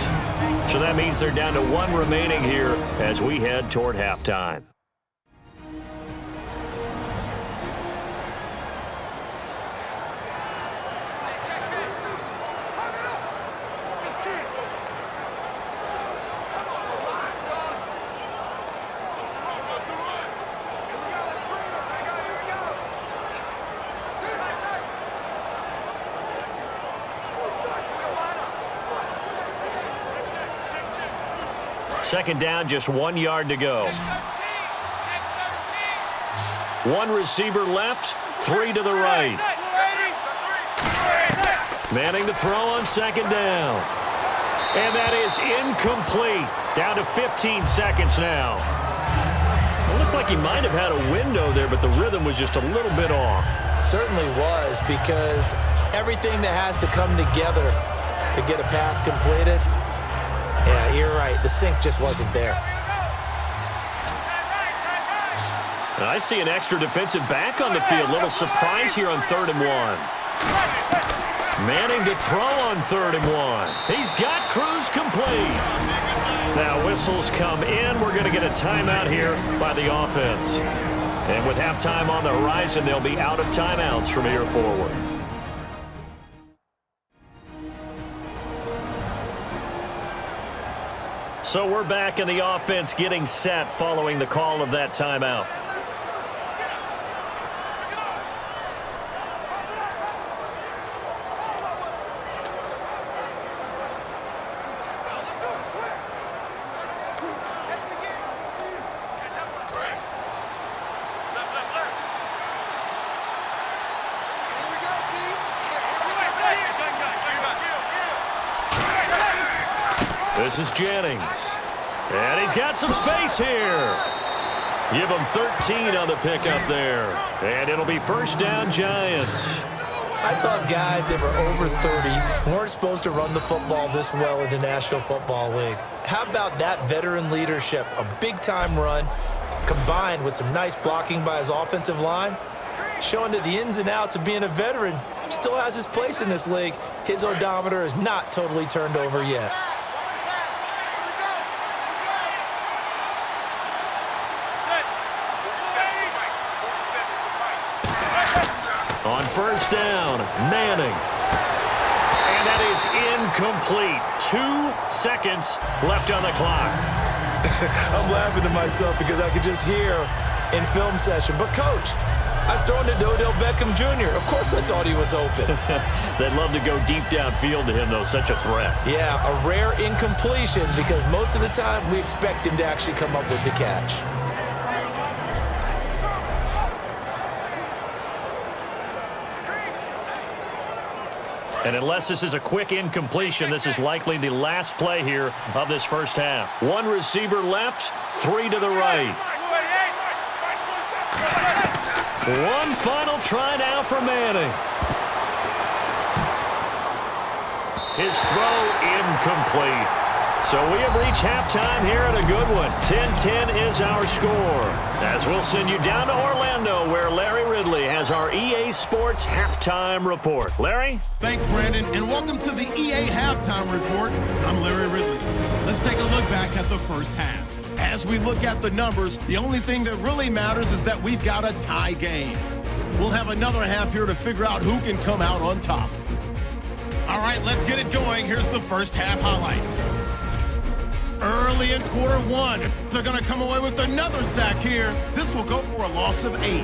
Speaker 2: So that means they're down to one remaining here as we head toward halftime. Second down, just 1 yard to go. One receiver left, three to the right. Manning to throw on second down. And that is incomplete. Down to 15 seconds now. It looked like he might have had a window there, but the rhythm was just a little bit off.
Speaker 3: It certainly was, because everything that has to come together to get a pass completed, yeah, you're right. The sync just wasn't there.
Speaker 2: I see an extra defensive back on the field. Little surprise here on 3rd and 1. Manning to throw on 3rd and 1. He's got Cruz complete. Now whistles come in. We're going to get a timeout here by the offense. And with halftime on the horizon, they'll be out of timeouts from here forward. So we're back in the offense getting set following the call of that timeout. This is Jennings. And he's got some space here. Give him 13 on the pickup there. And it'll be first down, Giants.
Speaker 3: I thought guys that were over 30 weren't supposed to run the football this well in the National Football League. How about that veteran leadership? A big-time run combined with some nice blocking by his offensive line, showing that the ins and outs of being a veteran still has his place in this league. His odometer is not totally turned over yet.
Speaker 2: On first down, Manning. And that is incomplete. 2 seconds left on the clock.
Speaker 3: I'm laughing to myself because I could just hear in film session. But, Coach, I was throwing to Odell Beckham Jr. Of course I thought he was open.
Speaker 2: They'd love to go deep downfield to him, though. Such a threat.
Speaker 3: Yeah, a rare incompletion because most of the time we expect him to actually come up with the catch.
Speaker 2: And unless this is a quick incompletion, this is likely the last play here of this first half. One receiver left, three to the right. One final try now for Manning. His throw incomplete. So we have reached halftime here at a good one. 10-10 is our score. As we'll send you down to Orlando, where Larry Ridley has our EA Sports Halftime Report. Larry?
Speaker 1: Thanks, Brandon, and welcome to the EA Halftime Report. I'm Larry Ridley. Let's take a look back at the first half. As we look at the numbers, the only thing that really matters is that we've got a tie game. We'll have another half here to figure out who can come out on top. All right, let's get it going. Here's the first half highlights. Early in quarter one, they're going to come away with another sack here. This will go for a loss of 8.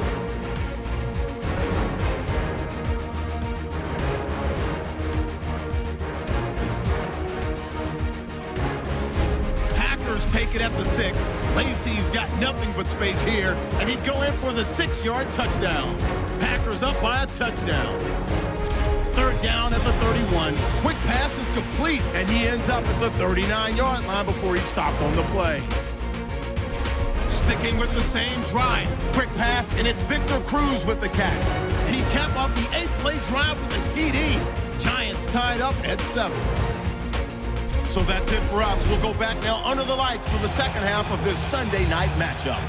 Speaker 1: Packers take it at the 6. Lacey's got nothing but space here, and he'd go in for the 6-yard touchdown. Packers up by a touchdown. Third down at the 31. Quick pass is complete, and he ends up at the 39-yard line before he stopped on the play. Sticking with the same drive. Quick pass, and it's Victor Cruz with the catch. And he capped off the 8-play drive with a TD. Giants tied up at 7. So that's it for us. We'll go back now under the lights for the second half of this Sunday night matchup.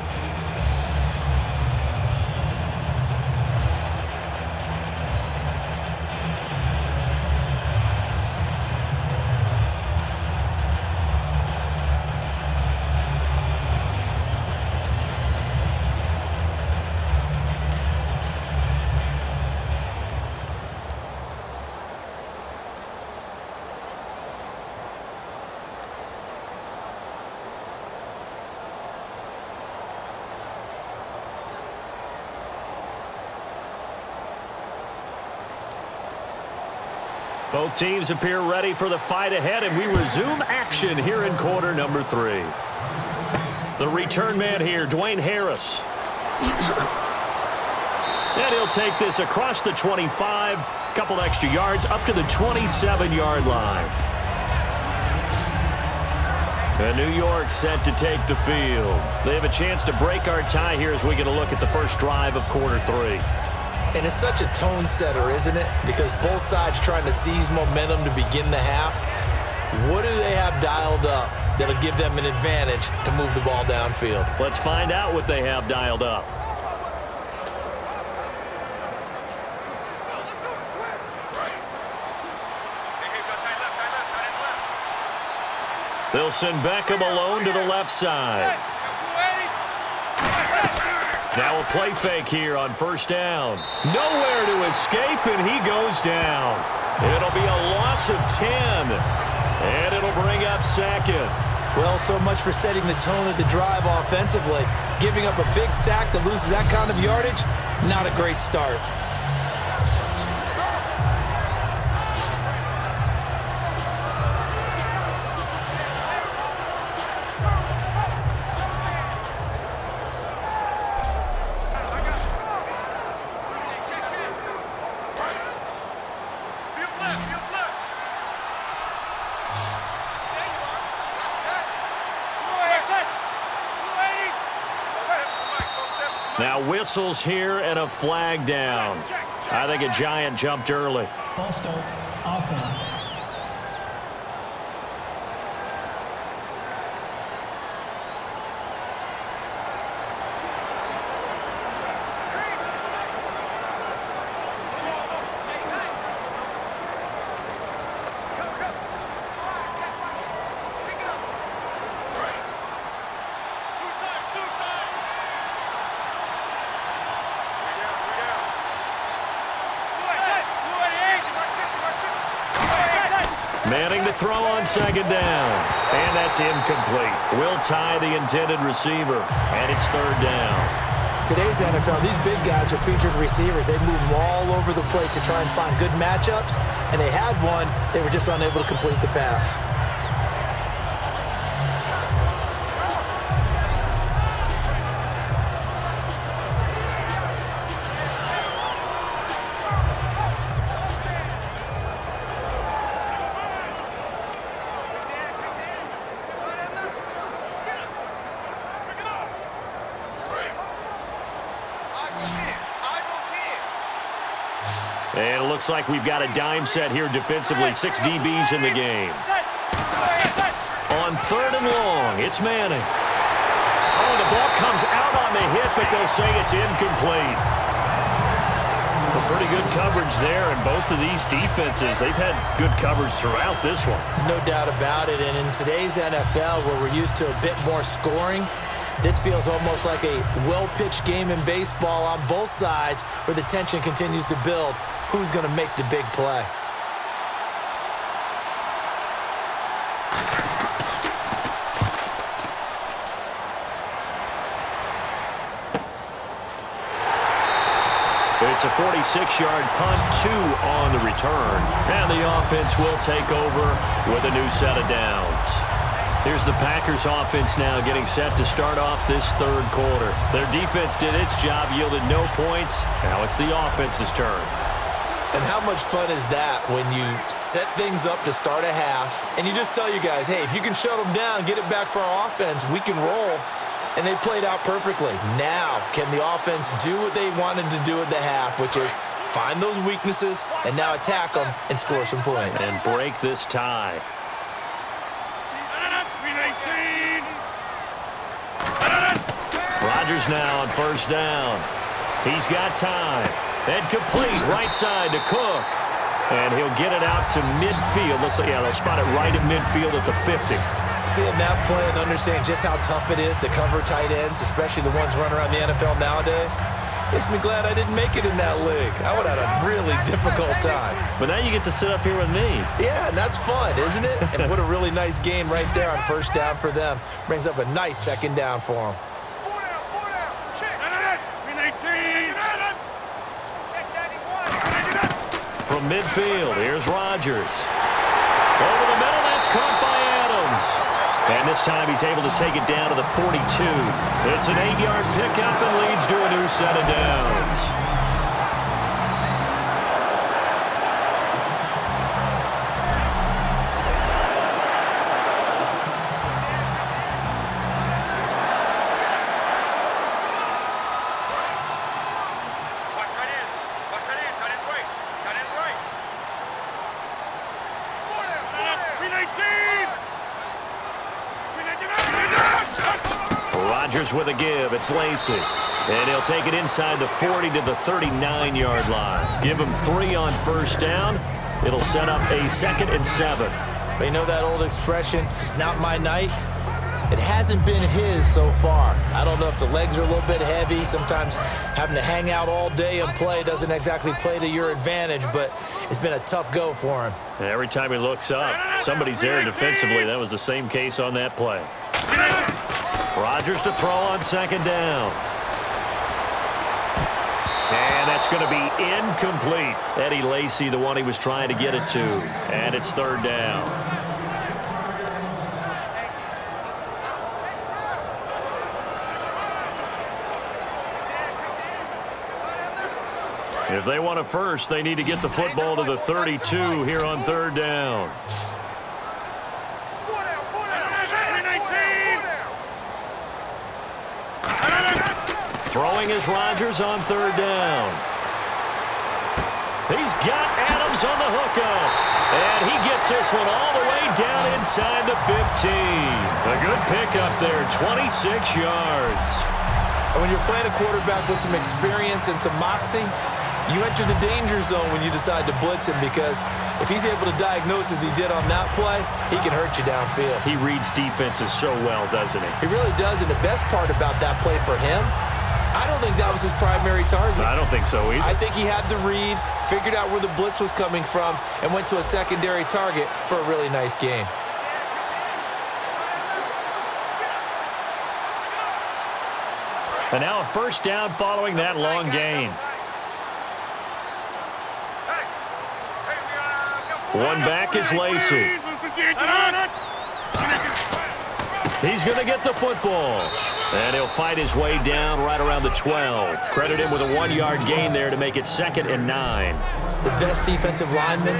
Speaker 2: Both teams appear ready for the fight ahead, and we resume action here in quarter number 3. The return man here, Dwayne Harris. And he'll take this across the 25, couple extra yards up to the 27-yard line. And New York set to take the field. They have a chance to break our tie here as we get a look at the first drive of quarter 3.
Speaker 3: And it's such a tone setter, isn't it? Because both sides trying to seize momentum to begin the half. What do they have dialed up that'll give them an advantage to move the ball downfield?
Speaker 2: Let's find out what they have dialed up. They'll send Beckham alone to the left side. Now a play fake here on first down. Nowhere to escape, and he goes down. It'll be a loss of 10, and it'll bring up second.
Speaker 3: Well, so much for setting the tone of the drive offensively. Giving up a big sack that loses that kind of yardage, not a great start.
Speaker 2: Now whistles here and a flag down. I think a Giant jumped early.
Speaker 4: False start, offense.
Speaker 2: Manning to throw on second down. And that's incomplete. Will tie the intended receiver. And it's third down.
Speaker 3: Today's NFL, these big guys are featured receivers. They move them all over the place to try and find good matchups. And they had one. They were just unable to complete the pass.
Speaker 2: And it looks like we've got a dime set here defensively. 6 DBs in the game. On third and long, it's Manning. Oh, the ball comes out on the hit, but they'll say it's incomplete. Well, pretty good coverage there, and both of these defenses, they've had good coverage throughout this one.
Speaker 3: No doubt about it, and in today's NFL, where we're used to a bit more scoring, this feels almost like a well-pitched game in baseball on both sides where the tension continues to build. Who's going to make the big play?
Speaker 2: It's a 46-yard punt, 2 on the return. And the offense will take over with a new set of downs. Here's the Packers offense now getting set to start off this third quarter. Their defense did its job, yielded no points. Now it's the offense's turn.
Speaker 3: And how much fun is that when you set things up to start a half and you just tell you guys, hey, if you can shut them down, get it back for our offense, we can roll. And they played out perfectly. Now, can the offense do what they wanted to do at the half, which is find those weaknesses and now attack them and score some points.
Speaker 2: And break this tie. Rodgers now on first down. He's got time. And complete right side to Cook. And he'll get it out to midfield. Looks like, yeah, they'll spot it right at midfield at the 50.
Speaker 3: Seeing that play and understanding just how tough it is to cover tight ends, especially the ones running around the NFL nowadays, makes me glad I didn't make it in that league. I would have had a really difficult time.
Speaker 2: But now you get to sit up here with me.
Speaker 3: Yeah, and that's fun, isn't it? And what a really nice gain right there on first down for them. Brings up a nice second down for them.
Speaker 2: From midfield, here's Rodgers. Over the middle, that's caught by Adams. And this time he's able to take it down to the 42. It's an 8-yard pickup and leads to a new set of downs. Rodgers with a give. It's Lacy. And he'll take it inside the 40 to the 39-yard line. Give him 3 on first down. It'll set up a 2nd and 7.
Speaker 3: But you know that old expression, it's not my night? It hasn't been his so far. I don't know if the legs are a little bit heavy. Sometimes having to hang out all day and play doesn't exactly play to your advantage, but it's been a tough go for him.
Speaker 2: And every time he looks up, somebody's there defensively. That was the same case on that play. Rodgers to throw on 2nd down. And that's going to be incomplete. Eddie Lacy, the one he was trying to get it to. And it's 3rd down. If they want a first, they need to get the football to the 32 here on 3rd down. Throwing is Rodgers on 3rd down. He's got Adams on the hookup. And he gets this one all the way down inside the 15. A good pickup there, 26 yards.
Speaker 3: And when you're playing a quarterback with some experience and some moxie, you enter the danger zone when you decide to blitz him, because if he's able to diagnose as he did on that play, he can hurt you downfield.
Speaker 2: He reads defenses so well, doesn't he?
Speaker 3: He really does, and the best part about that play for him, I don't think that was his primary target.
Speaker 2: I don't think so either.
Speaker 3: I think he had the read, figured out where the blitz was coming from, and went to a secondary target for a really nice gain.
Speaker 2: And now a first down following that long gain. One back is Lacy. He's going to get the football. And he'll fight his way down right around the 12. Credit him with a 1-yard gain there to make it 2nd and 9.
Speaker 3: The best defensive linemen,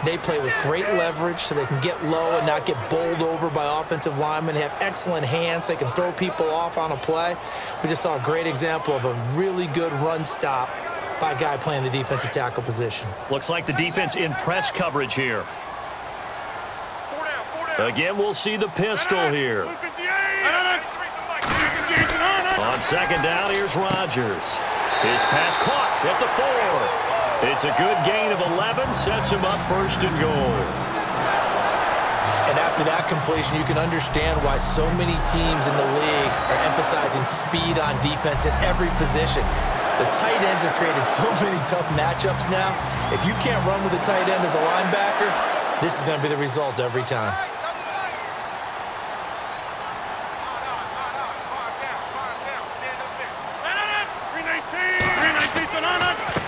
Speaker 3: they play with great leverage so they can get low and not get bowled over by offensive linemen. They have excellent hands. They can throw people off on a play. We just saw a great example of a really good run stop by a guy playing the defensive tackle position.
Speaker 2: Looks like the defense in press coverage here. Again, we'll see the pistol here. On 2nd down, here's Rodgers. His pass caught at the 4. It's a good gain of 11, sets him up 1st and goal.
Speaker 3: And after that completion, you can understand why so many teams in the league are emphasizing speed on defense at every position. The tight ends have created so many tough matchups now. If you can't run with a tight end as a linebacker, this is going to be the result every time.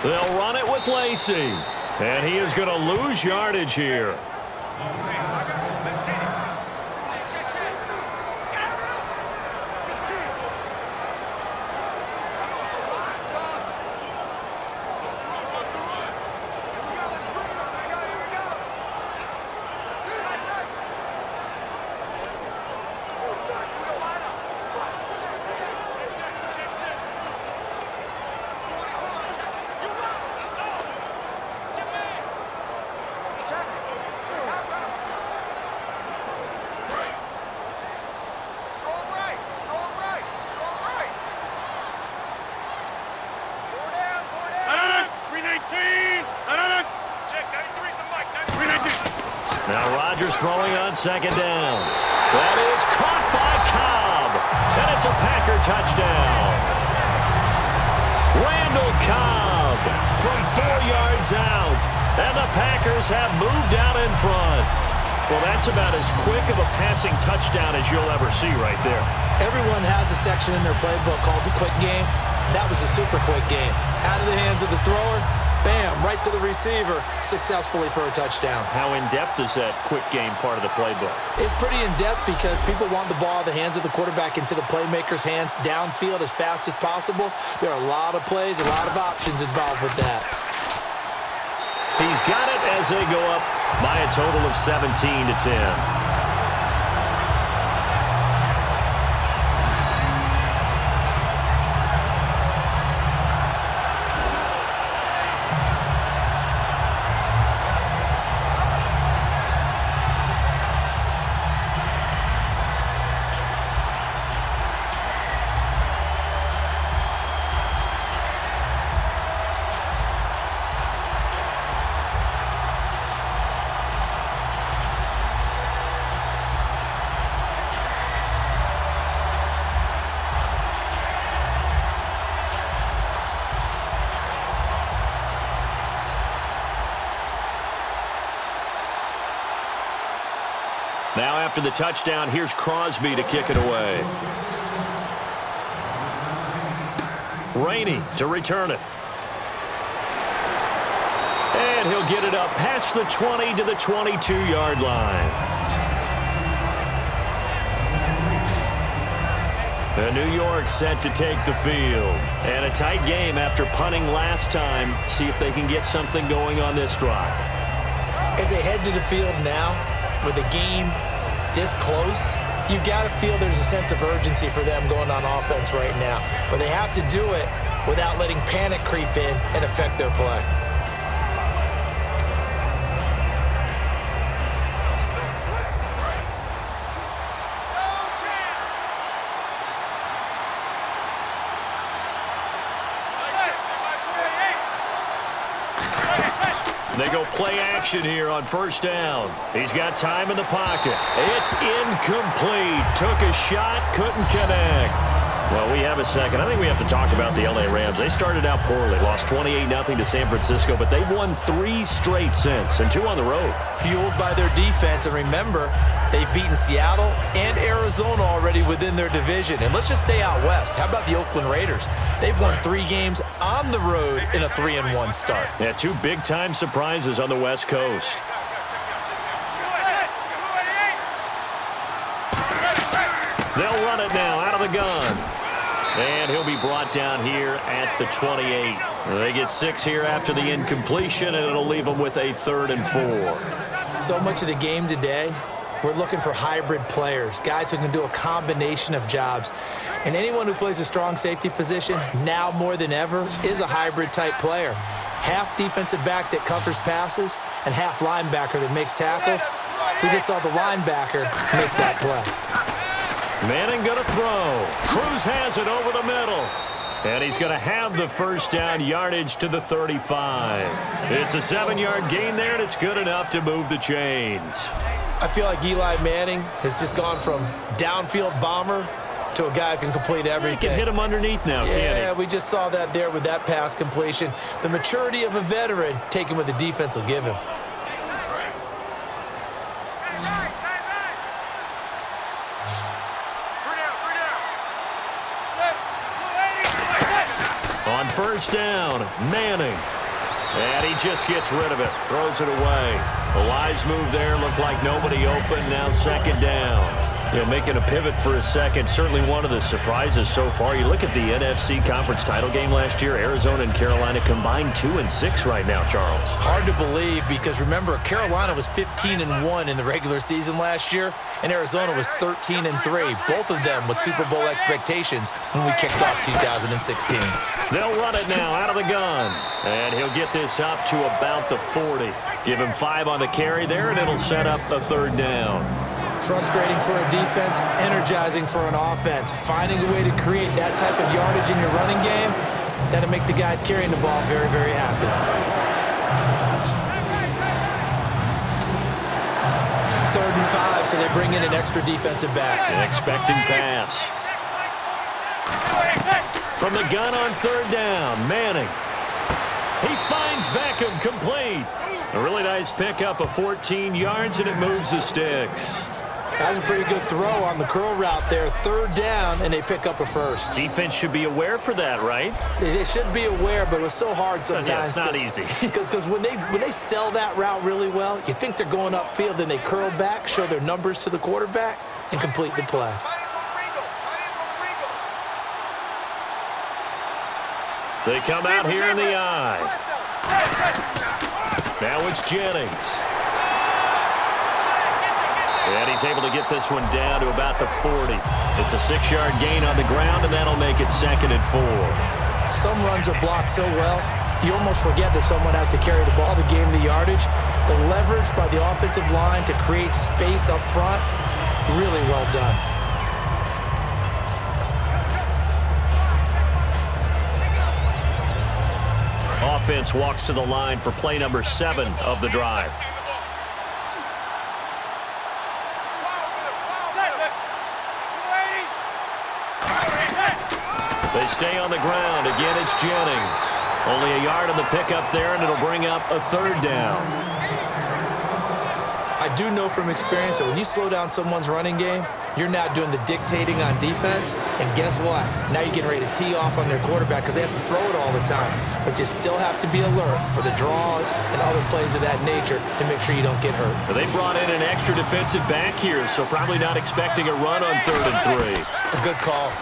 Speaker 2: They'll run it with Lacy. And he is going to lose yardage here. Rodgers throwing on second down. That is caught by Cobb. And it's a Packer touchdown. Randall Cobb from 4 yards out. And the Packers have moved out in front. Well, that's about as quick of a passing touchdown as you'll ever see right there.
Speaker 3: Everyone has a section in their playbook called the quick game. That was a super quick game. Out of the hands of the thrower, bam, right to the receiver, successfully for a touchdown.
Speaker 2: How in-depth is that quick game part of the playbook?
Speaker 3: It's pretty in-depth because people want the ball out of the hands of the quarterback into the playmaker's hands downfield as fast as possible. There are a lot of plays, a lot of options involved with that.
Speaker 2: He's got it as they go up by a total of 17-10. Now after the touchdown, here's Crosby to kick it away. Rainey to return it. And he'll get it up past the 20 to the 22-yard line. And New York set to take the field. And a tight game after punting last time. See if they can get something going on this drive.
Speaker 3: As they head to the field now, with the game this close, you've got to feel there's a sense of urgency for them going on offense right now. But they have to do it without letting panic creep in and affect their play.
Speaker 2: They go play action here on first down. He's got time in the pocket. It's incomplete. Took a shot, couldn't connect. Well, we have a second. I think we have to talk about the L.A. Rams. They started out poorly, lost 28-0 to San Francisco, but they've won 3 straight since, and 2 on the road.
Speaker 3: Fueled by their defense, and remember, they've beaten Seattle and Arizona already within their division. And let's just stay out west. How about the Oakland Raiders? They've won 3 games on the road in a 3-1 start.
Speaker 2: Yeah, 2 big-time surprises on the West Coast. They'll run it now out of the gun. And he'll be brought down here at the 28. They get 6 here after the incompletion, and it'll leave them with a 3rd and 4.
Speaker 3: So much of the game today, we're looking for hybrid players, guys who can do a combination of jobs. And anyone who plays a strong safety position, now more than ever, is a hybrid-type player. Half defensive back that covers passes and half linebacker that makes tackles. We just saw the linebacker make that play.
Speaker 2: Manning going to throw. Cruz has it over the middle. And he's going to have the first down yardage to the 35. It's a 7-yard gain there, and it's good enough to move the chains.
Speaker 3: I feel like Eli Manning has just gone from downfield bomber to a guy who can complete everything.
Speaker 2: He can hit him underneath now, can't he?
Speaker 3: Yeah, we just saw that there with that pass completion. The maturity of a veteran taken what the defense will give him.
Speaker 2: On first down, Manning. And he just gets rid of it, throws it away. A wise move there, looked like nobody open, now second down. You know, making a pivot for a second, certainly one of the surprises so far. You look at the NFC Conference title game last year, Arizona and Carolina combined 2-6 right now, Charles.
Speaker 3: Hard to believe because, remember, Carolina was 15-1 in the regular season last year, and Arizona was 13-3, both of them with Super Bowl expectations when we kicked off 2016.
Speaker 2: They'll run it now out of the gun, and he'll get this up to about the 40. Give him 5 on the carry there, and it'll set up a 3rd down.
Speaker 3: Frustrating for a defense, energizing for an offense. Finding a way to create that type of yardage in your running game, that'll make the guys carrying the ball very, very happy. 3rd drive, so they bring in an extra defensive back.
Speaker 2: An expecting pass. From the gun on third down, Manning. He finds Beckham, complete. A really nice pickup of 14 yards, and it moves the sticks.
Speaker 3: That's a pretty good throw on the curl route there. Third down, and they pick up a first.
Speaker 2: Defense should be aware for that, right?
Speaker 3: They should be aware, but it was so hard sometimes.
Speaker 2: Yeah, it's not easy.
Speaker 3: Because when they sell that route really well, you think they're going upfield, then they curl back, show their numbers to the quarterback, and complete the play.
Speaker 2: They come out here in the eye. Now it's Jennings. And he's able to get this one down to about the 40. It's a 6-yard gain on the ground, and that'll make it 2nd and 4.
Speaker 3: Some runs are blocked so well, you almost forget that someone has to carry the ball to gain the yardage. The leverage by the offensive line to create space up front, really well done.
Speaker 2: Offense walks to the line for play number 7 of the drive. They stay on the ground. Again, it's Jennings. Only a yard on the pickup there, and it'll bring up a 3rd down.
Speaker 3: I do know from experience that when you slow down someone's running game, you're not doing the dictating on defense. And guess what? Now you're getting ready to tee off on their quarterback because they have to throw it all the time. But you still have to be alert for the draws and other plays of that nature to make sure you don't get hurt.
Speaker 2: They brought in an extra defensive back here, so probably not expecting a run on 3rd and 3.
Speaker 3: A good call.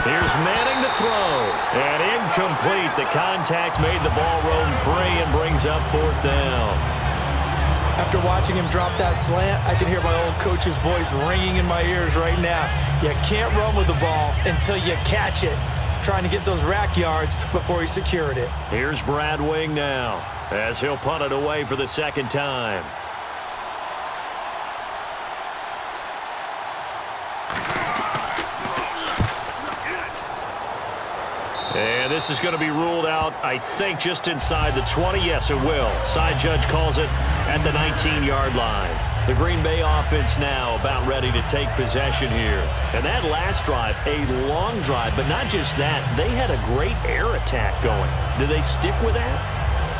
Speaker 2: Here's Manning to throw. And incomplete. The contact made the ball roam free and brings up 4th down.
Speaker 3: After watching him drop that slant, I can hear my old coach's voice ringing in my ears right now. You can't run with the ball until you catch it. Trying to get those rack yards before he secured it.
Speaker 2: Here's Brad Wing now as he'll punt it away for the 2nd time. And this is going to be ruled out, I think, just inside the 20. Yes, it will. Side judge calls it at the 19-yard line. The Green Bay offense now about ready to take possession here. And that last drive, a long drive, but not just that. They had a great air attack going. Do they stick with that?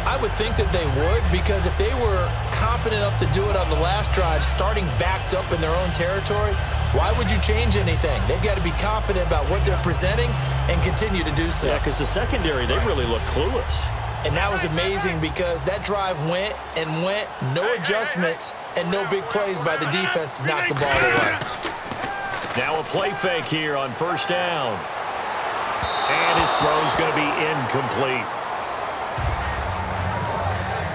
Speaker 3: I would think that they would, because if they were competent enough to do it on the last drive, starting backed up in their own territory, why would you change anything? They've got to be confident about what they're presenting and continue to do so.
Speaker 2: Yeah, because the secondary, they really look clueless.
Speaker 3: And that was amazing because that drive went and went, no adjustments, and no big plays by the defense to knock the ball away.
Speaker 2: Now a play fake here on 1st down. And his throw's going to be incomplete.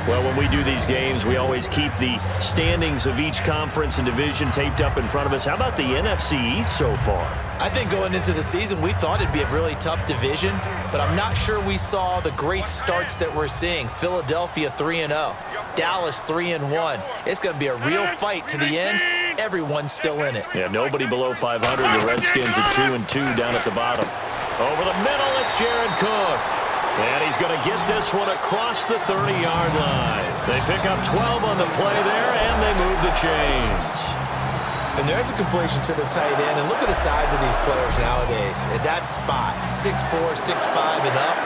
Speaker 2: Well, when we do these games, we always keep the standings of each conference and division taped up in front of us. How about the NFC East so far?
Speaker 3: I think going into the season, we thought it'd be a really tough division, but I'm not sure we saw the great starts that we're seeing. Philadelphia 3-0, Dallas 3-1. It's going to be a real fight to the end. Everyone's still in it.
Speaker 2: Yeah, nobody below 500. The Redskins at 2-2 down at the bottom. Over the middle, it's Jared Cook. And he's going to get this one across the 30-yard line. They pick up 12 on the play there, and they move the chains.
Speaker 3: And there's a completion to the tight end. And look at the size of these players nowadays. At that spot, 6'4", 6'5", and up.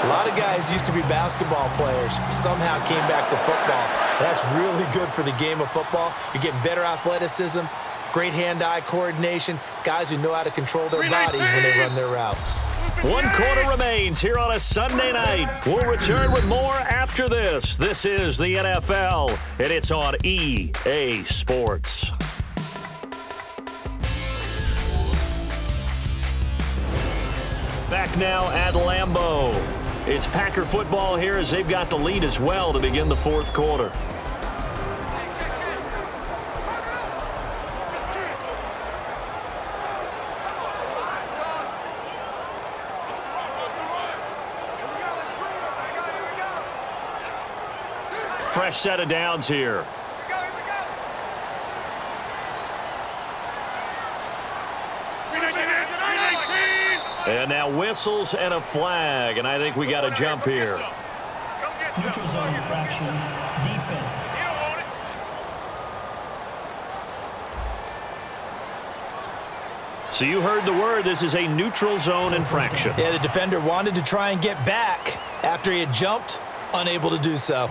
Speaker 3: A lot of guys used to be basketball players, somehow came back to football. And that's really good for the game of football. You're getting better athleticism, great hand-eye coordination, guys who know how to control their bodies when they run their routes.
Speaker 2: 1 quarter remains here on a Sunday night. We'll return with more after this. This is the NFL, and it's on EA Sports. Back now at Lambeau. It's Packer football here as they've got the lead as well to begin the 4th quarter. Fresh set of downs here. And now whistles and a flag, and I think we got a jump here.
Speaker 4: Neutral zone infraction, defense.
Speaker 2: So you heard the word. This is a neutral zone infraction.
Speaker 3: Yeah, the defender wanted to try and get back after he had jumped, unable to do so.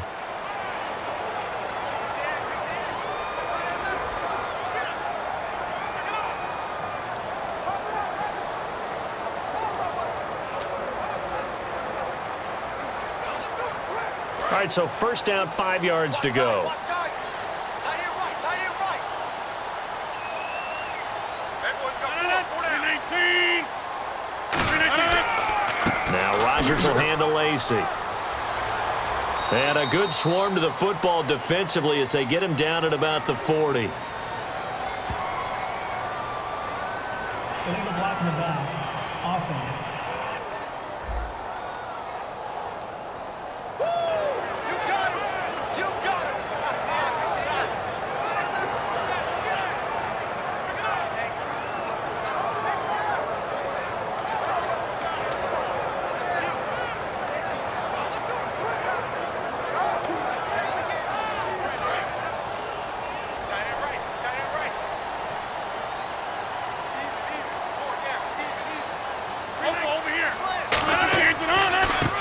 Speaker 2: All right, so first down, 5 yards to go. Now Rodgers will handle Lacey. And a good swarm to the football defensively as they get him down at about the 40.
Speaker 4: Illegal block in the back. Offense.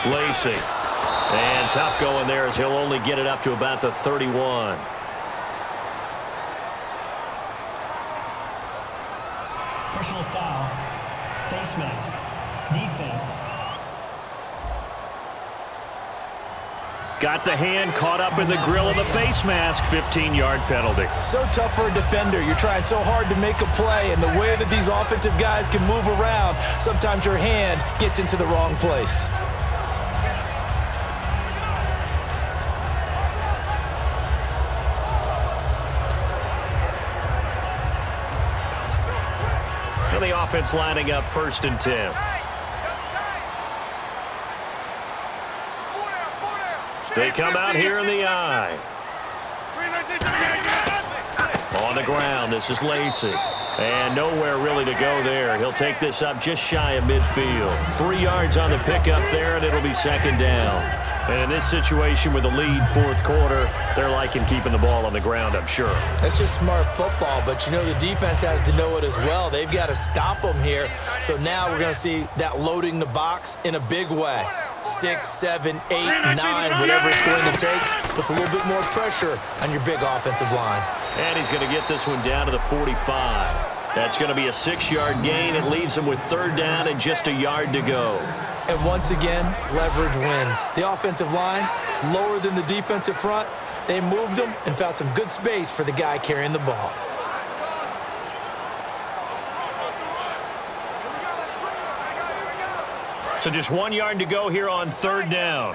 Speaker 2: Lacey. And tough going there as he'll only get it up to about the 31.
Speaker 4: Personal foul. Face mask. Defense.
Speaker 2: Got the hand caught up in the grill of the face mask. 15-yard penalty.
Speaker 3: So tough for a defender. You're trying so hard to make a play, and the way that these offensive guys can move around, sometimes your hand gets into the wrong place.
Speaker 2: And the offense lining up 1st and 10. They come out here in the eye. On the ground, this is Lacey. And nowhere really to go there. He'll take this up just shy of midfield. 3 yards on the pickup there, and it'll be 2nd down. And in this situation with the lead 4th quarter, they're liking keeping the ball on the ground, I'm sure.
Speaker 3: That's just smart football, but you know the defense has to know it as well. They've got to stop them here. So now we're going to see that loading the box in a big way. 6, 7, 8, 9, whatever it's going to take, puts a little bit more pressure on your big offensive line.
Speaker 2: And he's going to get this one down to the 45. That's going to be a 6-yard gain. It leaves him with 3rd down and just a yard to go.
Speaker 3: And once again, leverage wins. The offensive line, lower than the defensive front. They moved them and found some good space for the guy carrying the ball.
Speaker 2: So just 1 yard to go here on 3rd down.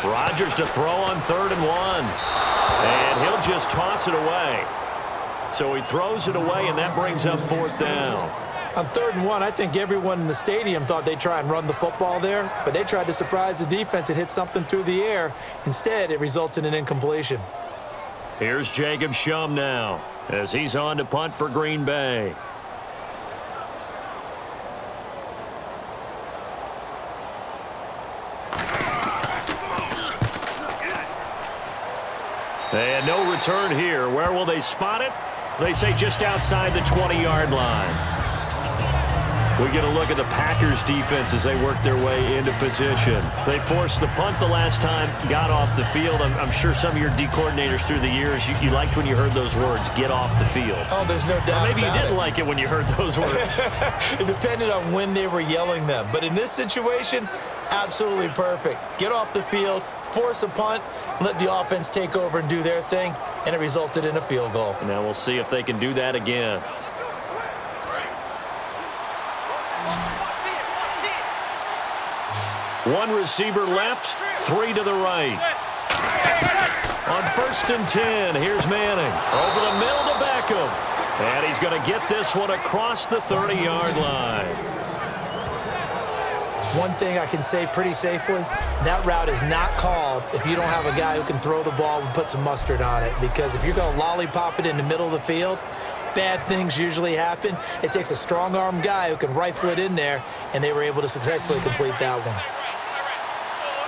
Speaker 2: Rodgers to throw on 3rd and 1. And he'll just toss it away. So he throws it away, and that brings up 4th down.
Speaker 3: On 3rd and 1, I think everyone in the stadium thought they'd try and run the football there, but they tried to surprise the defense and hit something through the air. Instead, it results in an incompletion.
Speaker 2: Here's Jacob Shum now as he's on to punt for Green Bay. And no return here. Where will they spot it? They say just outside the 20-yard line. We get a look at the Packers defense as they work their way into position. They forced the punt the last time, got off the field. I'm sure some of your D coordinators through the years, you liked when you heard those words, get off the field.
Speaker 3: Oh, there's no doubt.
Speaker 2: Or maybe
Speaker 3: about
Speaker 2: you didn't
Speaker 3: it.
Speaker 2: like it when you heard those words.
Speaker 3: It depended on when they were yelling them. But in this situation, absolutely perfect. Get off the field, force a punt, let the offense take over and do their thing, and it resulted in a field goal.
Speaker 2: And now we'll see if they can do that again. One receiver left, 3 to the right. On 1st and 10, here's Manning. Over the middle to Beckham. And he's going to get this one across the 30-yard line.
Speaker 3: One thing I can say pretty safely, that route is not called if you don't have a guy who can throw the ball and put some mustard on it. Because if you're going to lollipop it in the middle of the field, bad things usually happen. It takes a strong-arm guy who can rifle it in there, and they were able to successfully complete that one.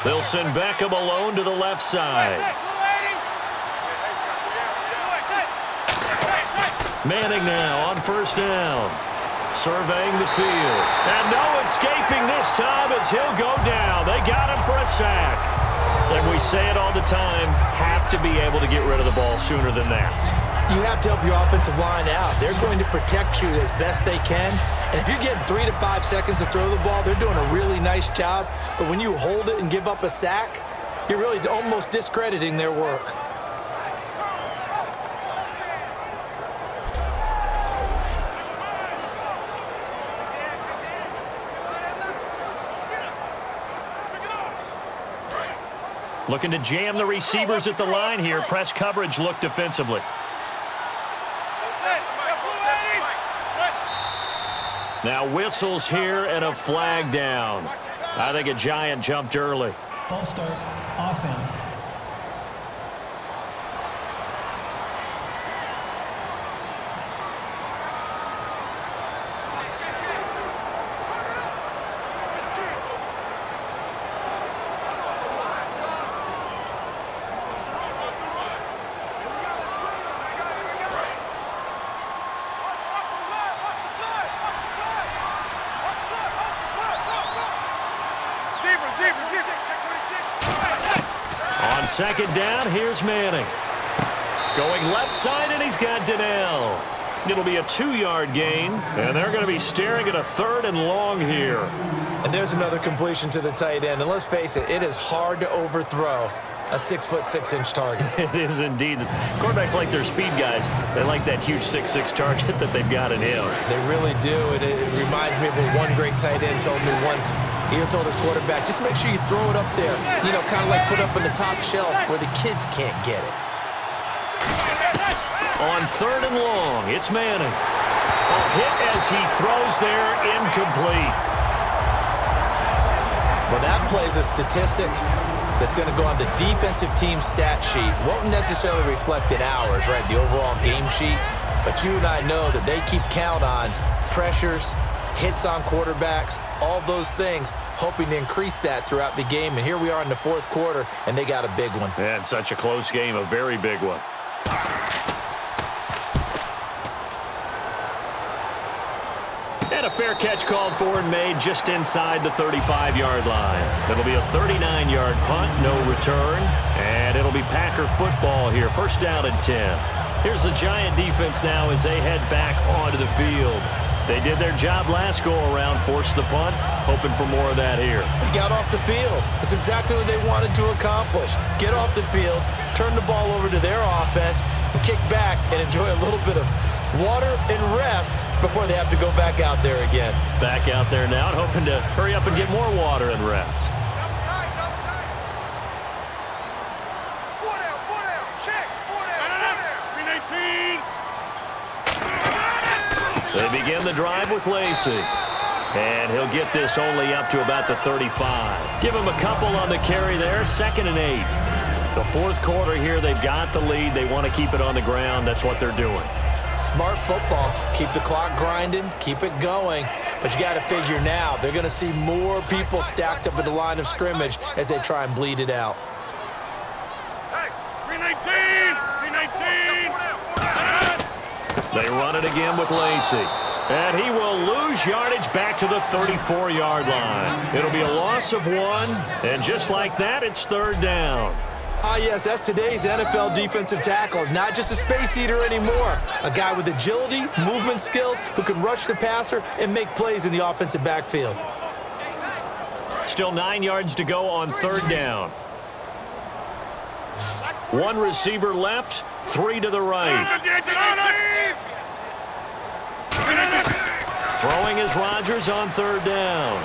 Speaker 2: They'll send Beckham alone to the left side. Manning now on first down. Surveying the field. And no escaping this time as he'll go down. They got him for a sack. And we say it all the time, have to be able to get rid of the ball sooner than that.
Speaker 3: You have to help your offensive line out. They're going to protect you as best they can. And if you're getting 3 to 5 seconds to throw the ball, they're doing a really nice job. But when you hold it and give up a sack, you're really almost discrediting their work.
Speaker 2: Looking to jam the receivers at the line here. Press coverage look defensively. Now whistles here and a flag down. I think a Giant jumped early.
Speaker 4: False start, offense.
Speaker 2: On second down, here's Manning. Going left side, and he's got Donnell. It'll be a 2-yard gain, and they're going to be staring at a 3rd and long here.
Speaker 3: And there's another completion to the tight end. And let's face it, it is hard to overthrow a 6'6" target.
Speaker 2: It is indeed. Quarterbacks like their speed guys. They like that huge 6'6" target that they've got in him.
Speaker 3: They really do, and it reminds me of what one great tight end told me once. He told his quarterback, just make sure you throw it up there, you know, kind of like put it up on the top shelf where the kids can't get it.
Speaker 2: On 3rd and long, it's Manning. A hit as he throws there, incomplete.
Speaker 3: Well, that plays a statistic that's going to go on the defensive team stat sheet. Won't necessarily reflect in ours, right, the overall game sheet. But you and I know that they keep count on pressures, hits on quarterbacks, all those things, hoping to increase that throughout the game. And here we are in the 4th quarter, and they got a big one.
Speaker 2: Yeah, it's such a close game, a very big one. And a fair catch called for and made just inside the 35-yard line. It'll be a 39-yard punt, no return. And it'll be Packer football here. First down and 10. Here's the Giant defense now as they head back onto the field. They did their job last go-around, forced the punt, hoping for more of that here.
Speaker 3: They got off the field. That's exactly what they wanted to accomplish. Get off the field, turn the ball over to their offense, and kick back and enjoy a little bit of water and rest before they have to go back out there again.
Speaker 2: Back out there now and hoping to hurry up and get more water and rest. They begin the drive with Lacey. And he'll get this only up to about the 35. Give him a couple on the carry there. 2nd and 8. The 4th quarter here, they've got the lead. They want to keep it on the ground. That's what they're doing.
Speaker 3: Smart football. Keep the clock grinding. Keep it going. But you got to figure now, they're going to see more people stacked up at the line of scrimmage as they try and bleed it out.
Speaker 5: Hey, 319! 319!
Speaker 2: They run it again with Lacey. And he will lose yardage back to the 34-yard line. It'll be a loss of 1. And just like that, it's 3rd down.
Speaker 3: Ah, yes, that's today's NFL defensive tackle. Not just a space eater anymore. A guy with agility, movement skills, who can rush the passer and make plays in the offensive backfield.
Speaker 2: Still 9 yards to go on 3rd down. 1 receiver left, 3 to the right. Throwing is Rodgers on 3rd down.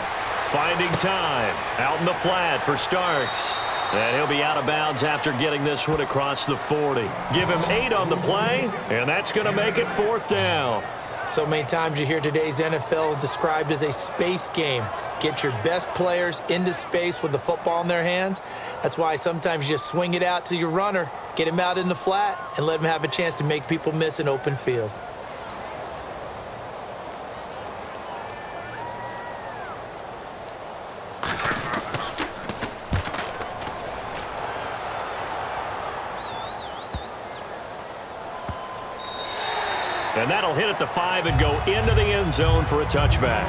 Speaker 2: Finding time. Out in the flat for Starks. And he'll be out of bounds after getting this one across the 40. Give him 8 on the play, and that's going to make it 4th down.
Speaker 3: So many times you hear today's NFL described as a space game. Get your best players into space with the football in their hands. That's why sometimes you just swing it out to your runner, get him out in the flat, and let him have a chance to make people miss an open field.
Speaker 2: And that'll hit at the 5 and go into the end zone for a touchback.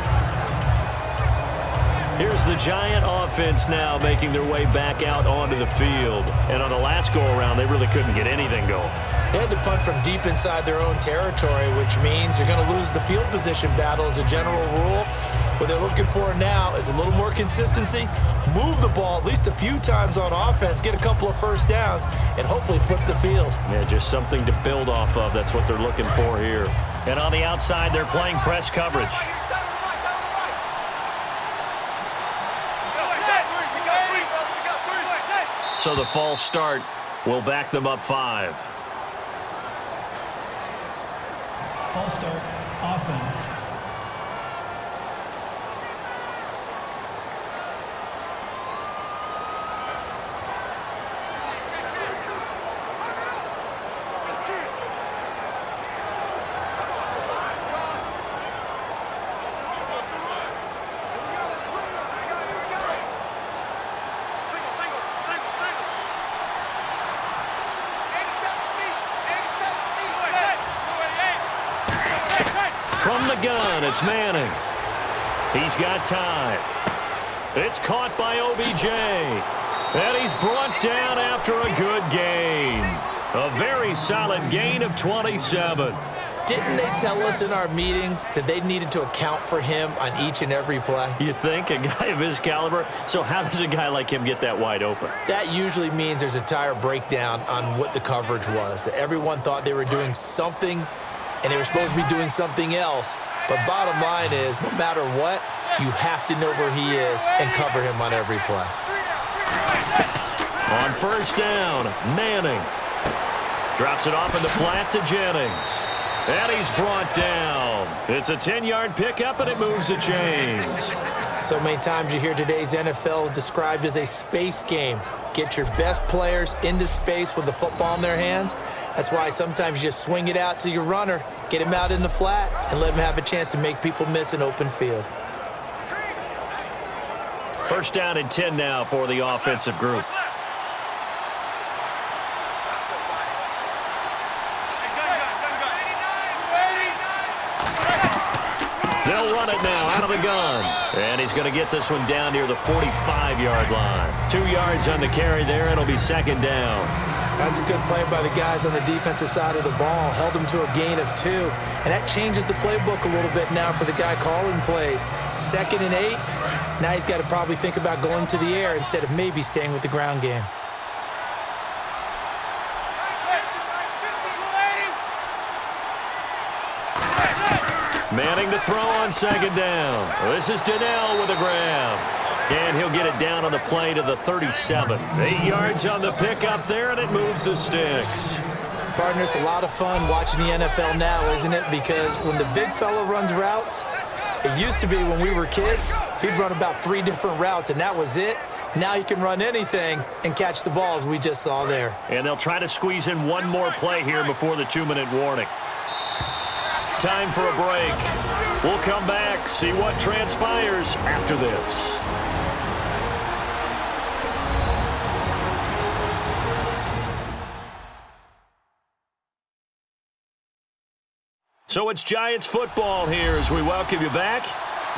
Speaker 2: Here's the Giant offense now making their way back out onto the field. And on the last go-around, they really couldn't get anything going.
Speaker 3: They had to punt from deep inside their own territory, which means you're going to lose the field position battle as a general rule. What they're looking for now is a little more consistency, move the ball at least a few times on offense, get a couple of first downs, and hopefully flip the field.
Speaker 2: Yeah, just something to build off of. That's what they're looking for here. And on the outside, they're playing press coverage. So the false start will back them up 5.
Speaker 4: False start, offense.
Speaker 2: From the gun, it's Manning. He's got time. It's caught by OBJ. And he's brought down after a good gain. A very solid gain of 27.
Speaker 3: Didn't they tell us in our meetings that they needed to account for him on each and every play?
Speaker 2: You think? A guy of his caliber? So how does a guy like him get that wide open?
Speaker 3: That usually means there's a tire breakdown on what the coverage was. That everyone thought they were doing something and they were supposed to be doing something else. But bottom line is, no matter what, you have to know where he is and cover him on every play.
Speaker 2: On first down, Manning drops it off in the flat to Jennings. And he's brought down. It's a 10-yard pickup, and it moves the chains.
Speaker 3: So many times you hear today's NFL described as a space game. Get your best players into space with the football in their hands. That's why sometimes you just swing it out to your runner, get him out in the flat, and let him have a chance to make people miss an open field.
Speaker 2: First down and 10 now for the offensive group. They'll run it now out of the gun. And he's going to get this one down near the 45-yard line. 2 yards on the carry there. It'll be second down.
Speaker 3: That's a good play by the guys on the defensive side of the ball. Held him to a gain of 2. And that changes the playbook a little bit now for the guy calling plays. 2nd and 8. Now he's got to probably think about going to the air instead of maybe staying with the ground game.
Speaker 2: Manning to throw on second down. This is Donnell with a grab. And he'll get it down on the play to the 37. 8 yards on the pickup there, and it moves the sticks.
Speaker 3: Partner, it's a lot of fun watching the NFL now, isn't it? Because when the big fella runs routes, it used to be when we were kids, he'd run about 3 different routes, and that was it. Now he can run anything and catch the balls we just saw there.
Speaker 2: And they'll try to squeeze in one more play here before the 2-minute warning. Time for a break. We'll come back, see what transpires after this. So it's Giants football here as we welcome you back.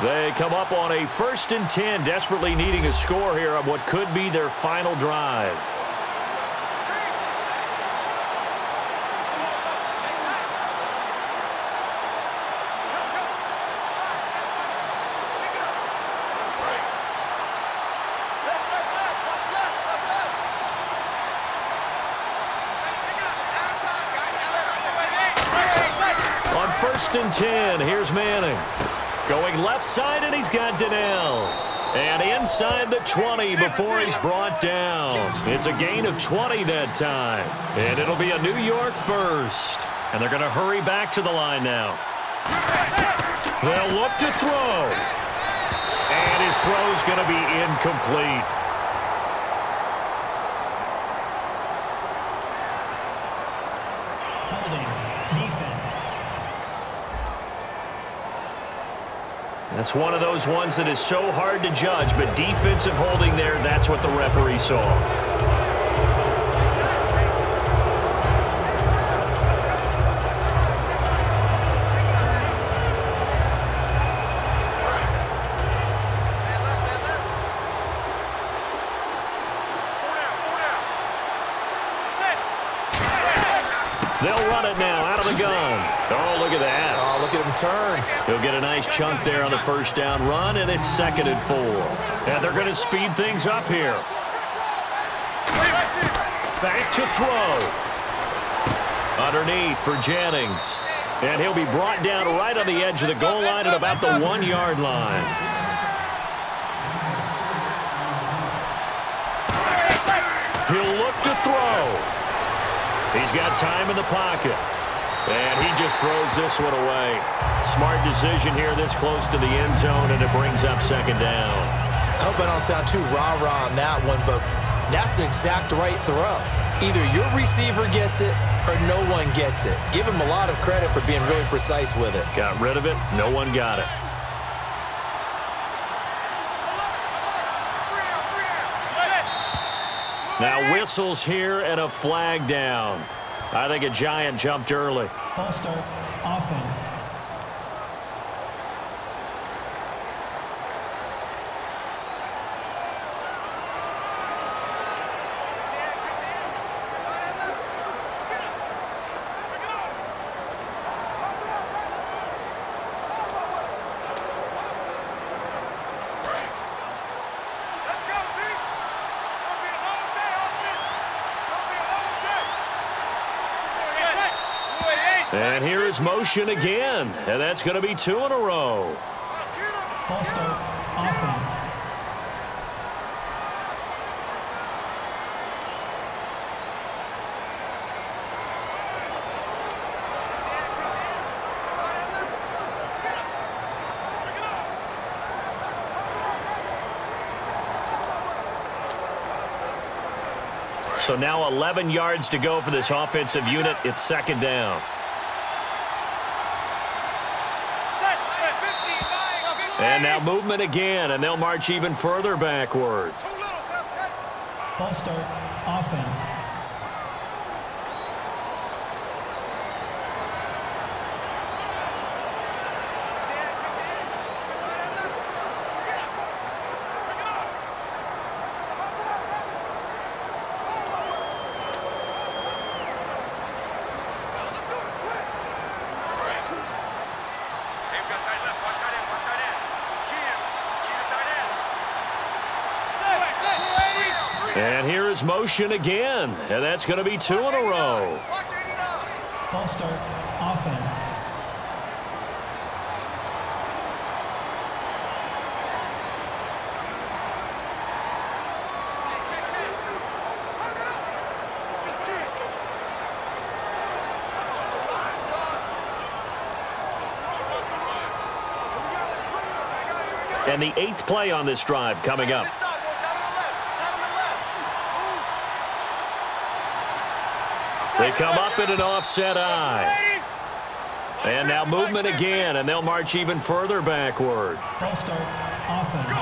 Speaker 2: They come up on a 1st and 10, desperately needing a score here on what could be their final drive. On 1st and 10, here's Manning. Going left side, and he's got Donnell. And inside the 20 before he's brought down. It's a gain of 20 that time. And it'll be a New York first. And they're going to hurry back to the line now. They'll look to throw. And his throw's going to be incomplete. That's one of those ones that is so hard to judge, but defensive holding there, that's what the referee saw. They'll run it now out of the gun. Oh, look at that.
Speaker 3: Oh, look at him turn.
Speaker 2: He'll get a nice chunk there on the first down run, and it's 2nd and 4. And they're going to speed things up here. Back to throw. Underneath for Jennings. And he'll be brought down right on the edge of the goal line at about the 1-yard line. He'll look to throw. He's got time in the pocket. And he just throws this one away. Smart decision here this close to the end zone, and it brings up 2nd down.
Speaker 3: I hope I don't sound too rah-rah on that one, but that's the exact right throw. Either your receiver gets it or no one gets it. Give him a lot of credit for being really precise with it.
Speaker 2: Got rid of it. No one got it. Now whistles here and a flag down. I think a Giant jumped early.
Speaker 4: False start, offense.
Speaker 2: And here is motion again, and that's going to be 2 in a row.
Speaker 4: False start, offense.
Speaker 2: So now 11 yards to go for this offensive unit. It's 2nd down. And now movement again, and they'll march even further backward.
Speaker 4: False start, offense.
Speaker 2: And here is motion again, and that's going to be 2 in a row.
Speaker 4: False start, offense.
Speaker 2: And the 8th play on this drive coming up. They come up in an offset eye. And now movement again, and they'll march even further backward.
Speaker 4: False start, offense.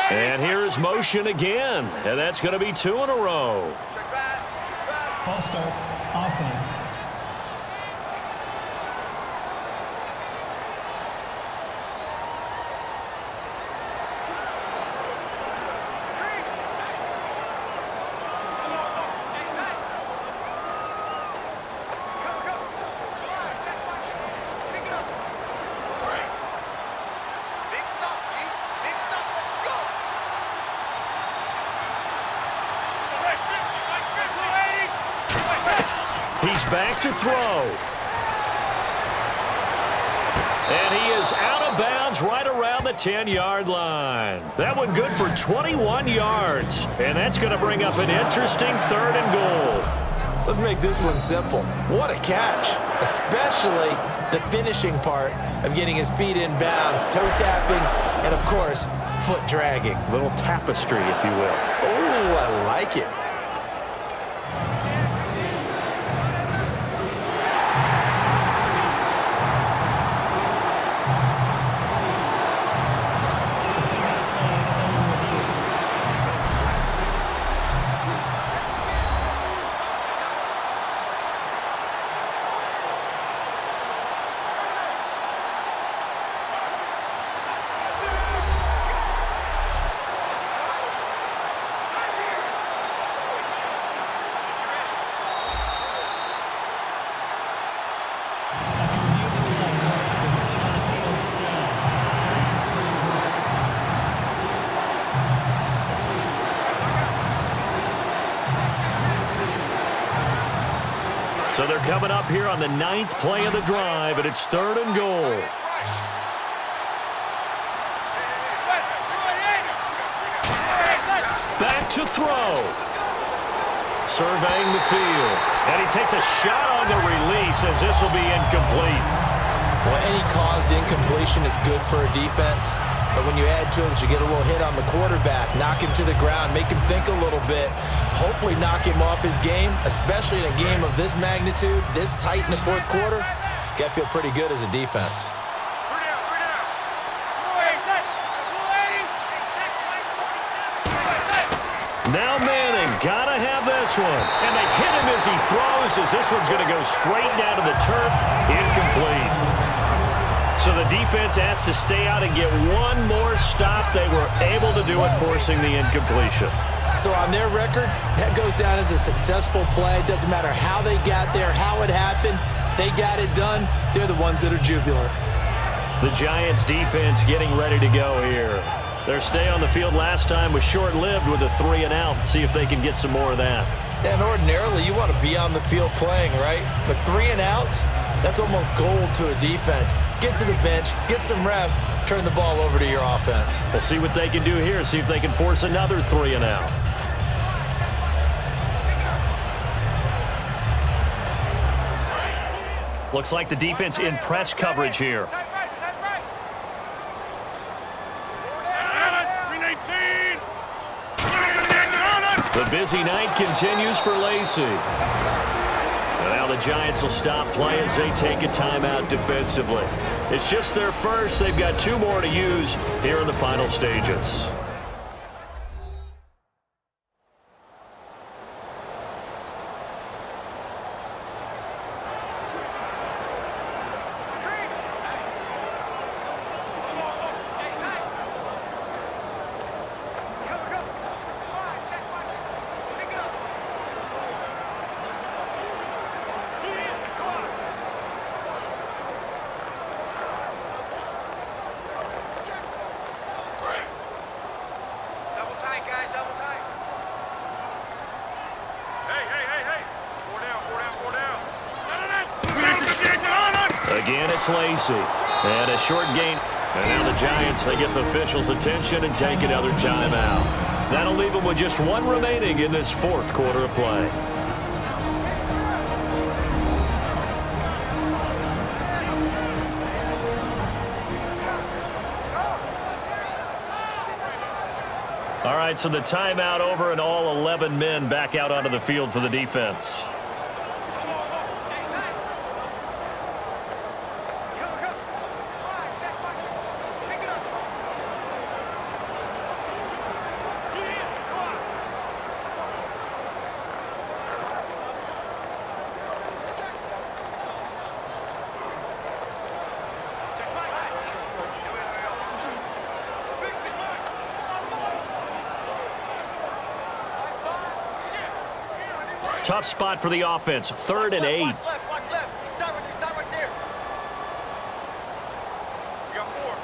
Speaker 2: And here's motion again, and that's going to be 2 in a row.
Speaker 4: False start, offense.
Speaker 2: He's back to throw. And he is out of bounds right around the 10-yard line. That one good for 21 yards. And that's going to bring up an interesting 3rd and goal.
Speaker 3: Let's make this one simple. What a catch, especially the finishing part of getting his feet in bounds, toe tapping, and of course, foot dragging.
Speaker 2: A little tapestry, if you will.
Speaker 3: Oh, I like it.
Speaker 4: stands.
Speaker 2: So they're coming up here on the 9th play of the drive, and it's 3rd and goal. Back to throw. Surveying the field. And he takes a shot on the release as this will be incomplete.
Speaker 3: Well, any caused incompletion is good for a defense. But when you add to it, you get a little hit on the quarterback, knock him to the ground, make him think a little bit, hopefully knock him off his game, especially in a game of this magnitude, this tight in the 4th quarter. Got to feel pretty good as a defense.
Speaker 2: Now Manning, gotta have this one. And they hit him as he throws, as this one's going to go straight down to the turf. Incomplete. So the defense asked to stay out and get one more stop. They were able to do it, forcing the incompletion.
Speaker 3: So on their record, that goes down as a successful play. Doesn't matter how they got there, how it happened. They got it done. They're the ones that are jubilant.
Speaker 2: The Giants defense getting ready to go here. Their stay on the field last time was short-lived with a 3-and-out. See if they can get some more of that.
Speaker 3: And ordinarily, you want to be on the field playing, right? But 3-and-outs, that's almost gold to a defense. Get to the bench, get some rest, turn the ball over to your offense.
Speaker 2: We'll see what they can do here. See if they can force another 3-and-out. Looks like the defense in press coverage here. The busy night continues for Lacey. And now the Giants will stop play as they take a timeout defensively. It's just their first. They've got 2 more to use here in the final stages. Again, it's Lacey. And a short gain. And now the Giants, they get the officials' attention and take another timeout. That'll leave them with just 1 remaining in this 4th quarter of play. All right, so the timeout over and all 11 men back out onto the field for the defense. Tough spot for the offense. 3rd and 8.
Speaker 5: Watch left. Stop right there. You got 4.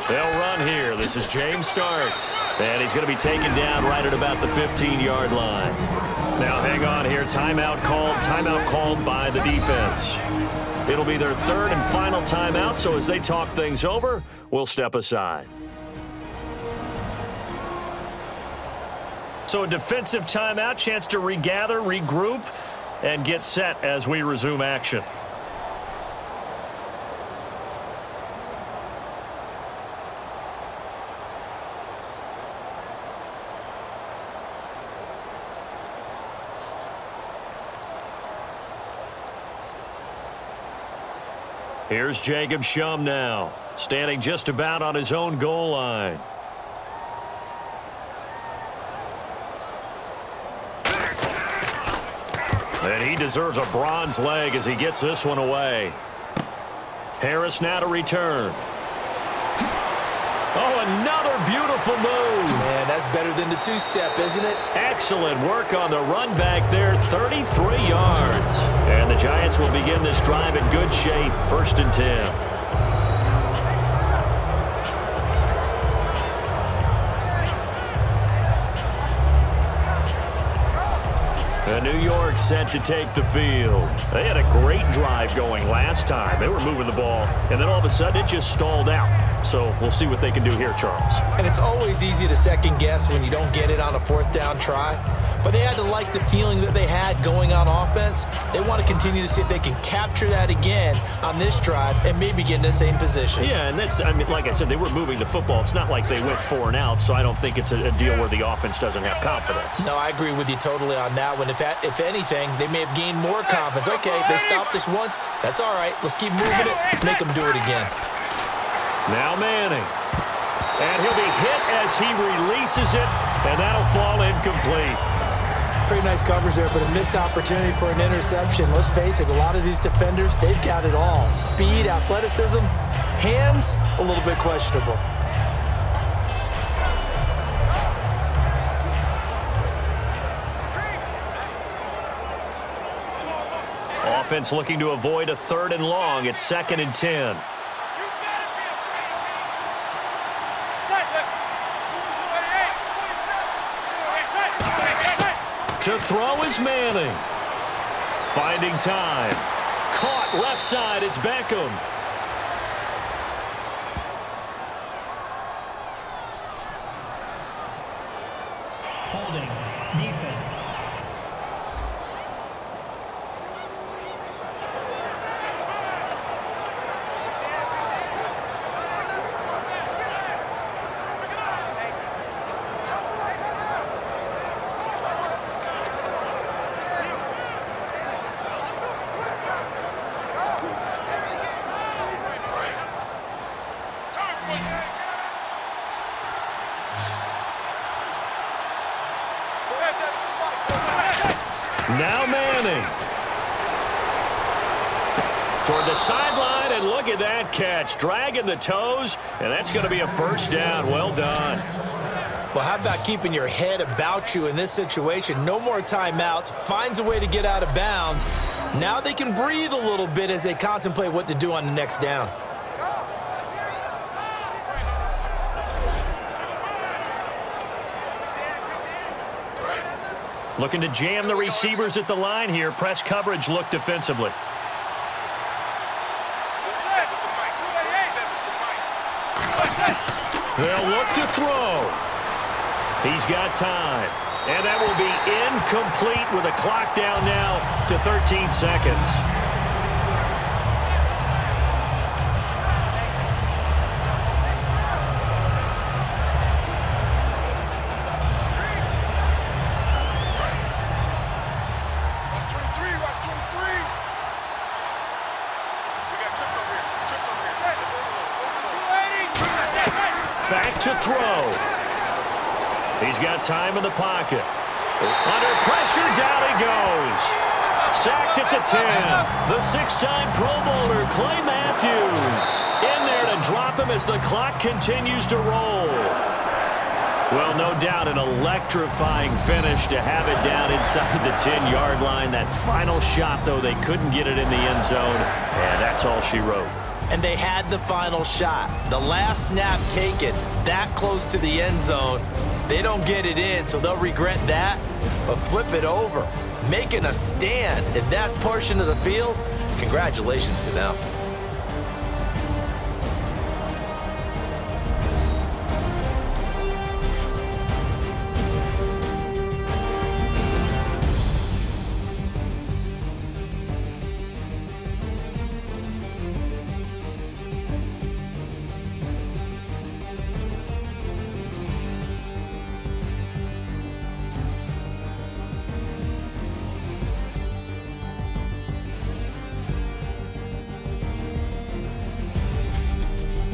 Speaker 2: They'll run here. This is James starts. And he's going to be taken down right at about the 15-yard line. Now hang on here. Timeout called by the defense. It'll be their 3rd and final timeout, so as they talk things over, we'll step aside. So a defensive timeout, chance to regather, regroup, and get set as we resume action. Here's Jacob Shum now, standing just about on his own goal line. And he deserves a bronze leg as he gets this one away. Harris now to return. Oh, another beautiful move.
Speaker 3: Man, that's better than the two-step, isn't it?
Speaker 2: Excellent work on the run back there, 33 yards. And the Giants will begin this drive in good shape, 1st and 10. New York set to take the field. They had a great drive going last time. They were moving the ball, and then all of a sudden it just stalled out. So we'll see what they can do here, Charles.
Speaker 3: And it's always easy to second guess when you don't get it on a 4th down try. But they had to like the feeling that they had going on offense. They want to continue to see if they can capture that again on this drive and maybe get in the same position.
Speaker 2: Yeah, and that's, I mean, like I said, they were moving the football. It's not like they went 4 and out, so I don't think it's a deal where the offense doesn't have confidence.
Speaker 3: No, I agree with you totally on that one. If anything, they may have gained more confidence. Okay, they stopped us once. That's all right. Let's keep moving it. Make them do it again.
Speaker 2: Now Manning. And he'll be hit as he releases it, and that'll fall incomplete.
Speaker 3: Pretty nice coverage there, but a missed opportunity for an interception. Let's face it, a lot of these defenders, they've got it all. Speed, athleticism, hands, a little bit questionable.
Speaker 2: Offense looking to avoid a 3rd and long. It's 2nd and 10. To throw is Manning. Finding time. Caught left side. It's Beckham.
Speaker 4: Holding. Defense.
Speaker 2: Now Manning. Toward the sideline, and look at that catch. Dragging the toes, and that's going to be a 1st down. Well done.
Speaker 3: Well, how about keeping your head about you in this situation? No more timeouts. Finds a way to get out of bounds. Now they can breathe a little bit as they contemplate what to do on the next down.
Speaker 2: Looking to jam the receivers at the line here. Press coverage look defensively. They'll look to throw. He's got time. And that will be incomplete with a clock down now to 13 seconds. Back to throw. He's got time in the pocket. Under pressure, down he goes. Sacked at the 10. The 6-time Pro Bowler, Clay Matthews, in there to drop him as the clock continues to roll. Well, no doubt an electrifying finish to have it down inside the 10-yard line. That final shot, though, they couldn't get it in the end zone, and that's all she wrote.
Speaker 3: And they had the final shot. The last snap taken that close to the end zone. They don't get it in, so they'll regret that. But flip it over, making a stand in that portion of the field. Congratulations to them.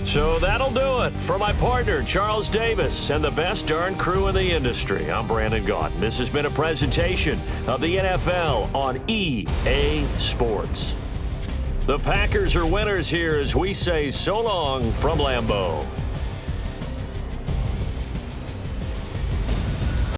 Speaker 2: So that'll do it for my partner, Charles Davis, and the best darn crew in the industry. I'm Brandon Gaunt. This has been a presentation of the NFL on EA Sports. The Packers are winners here as we say so long from Lambeau.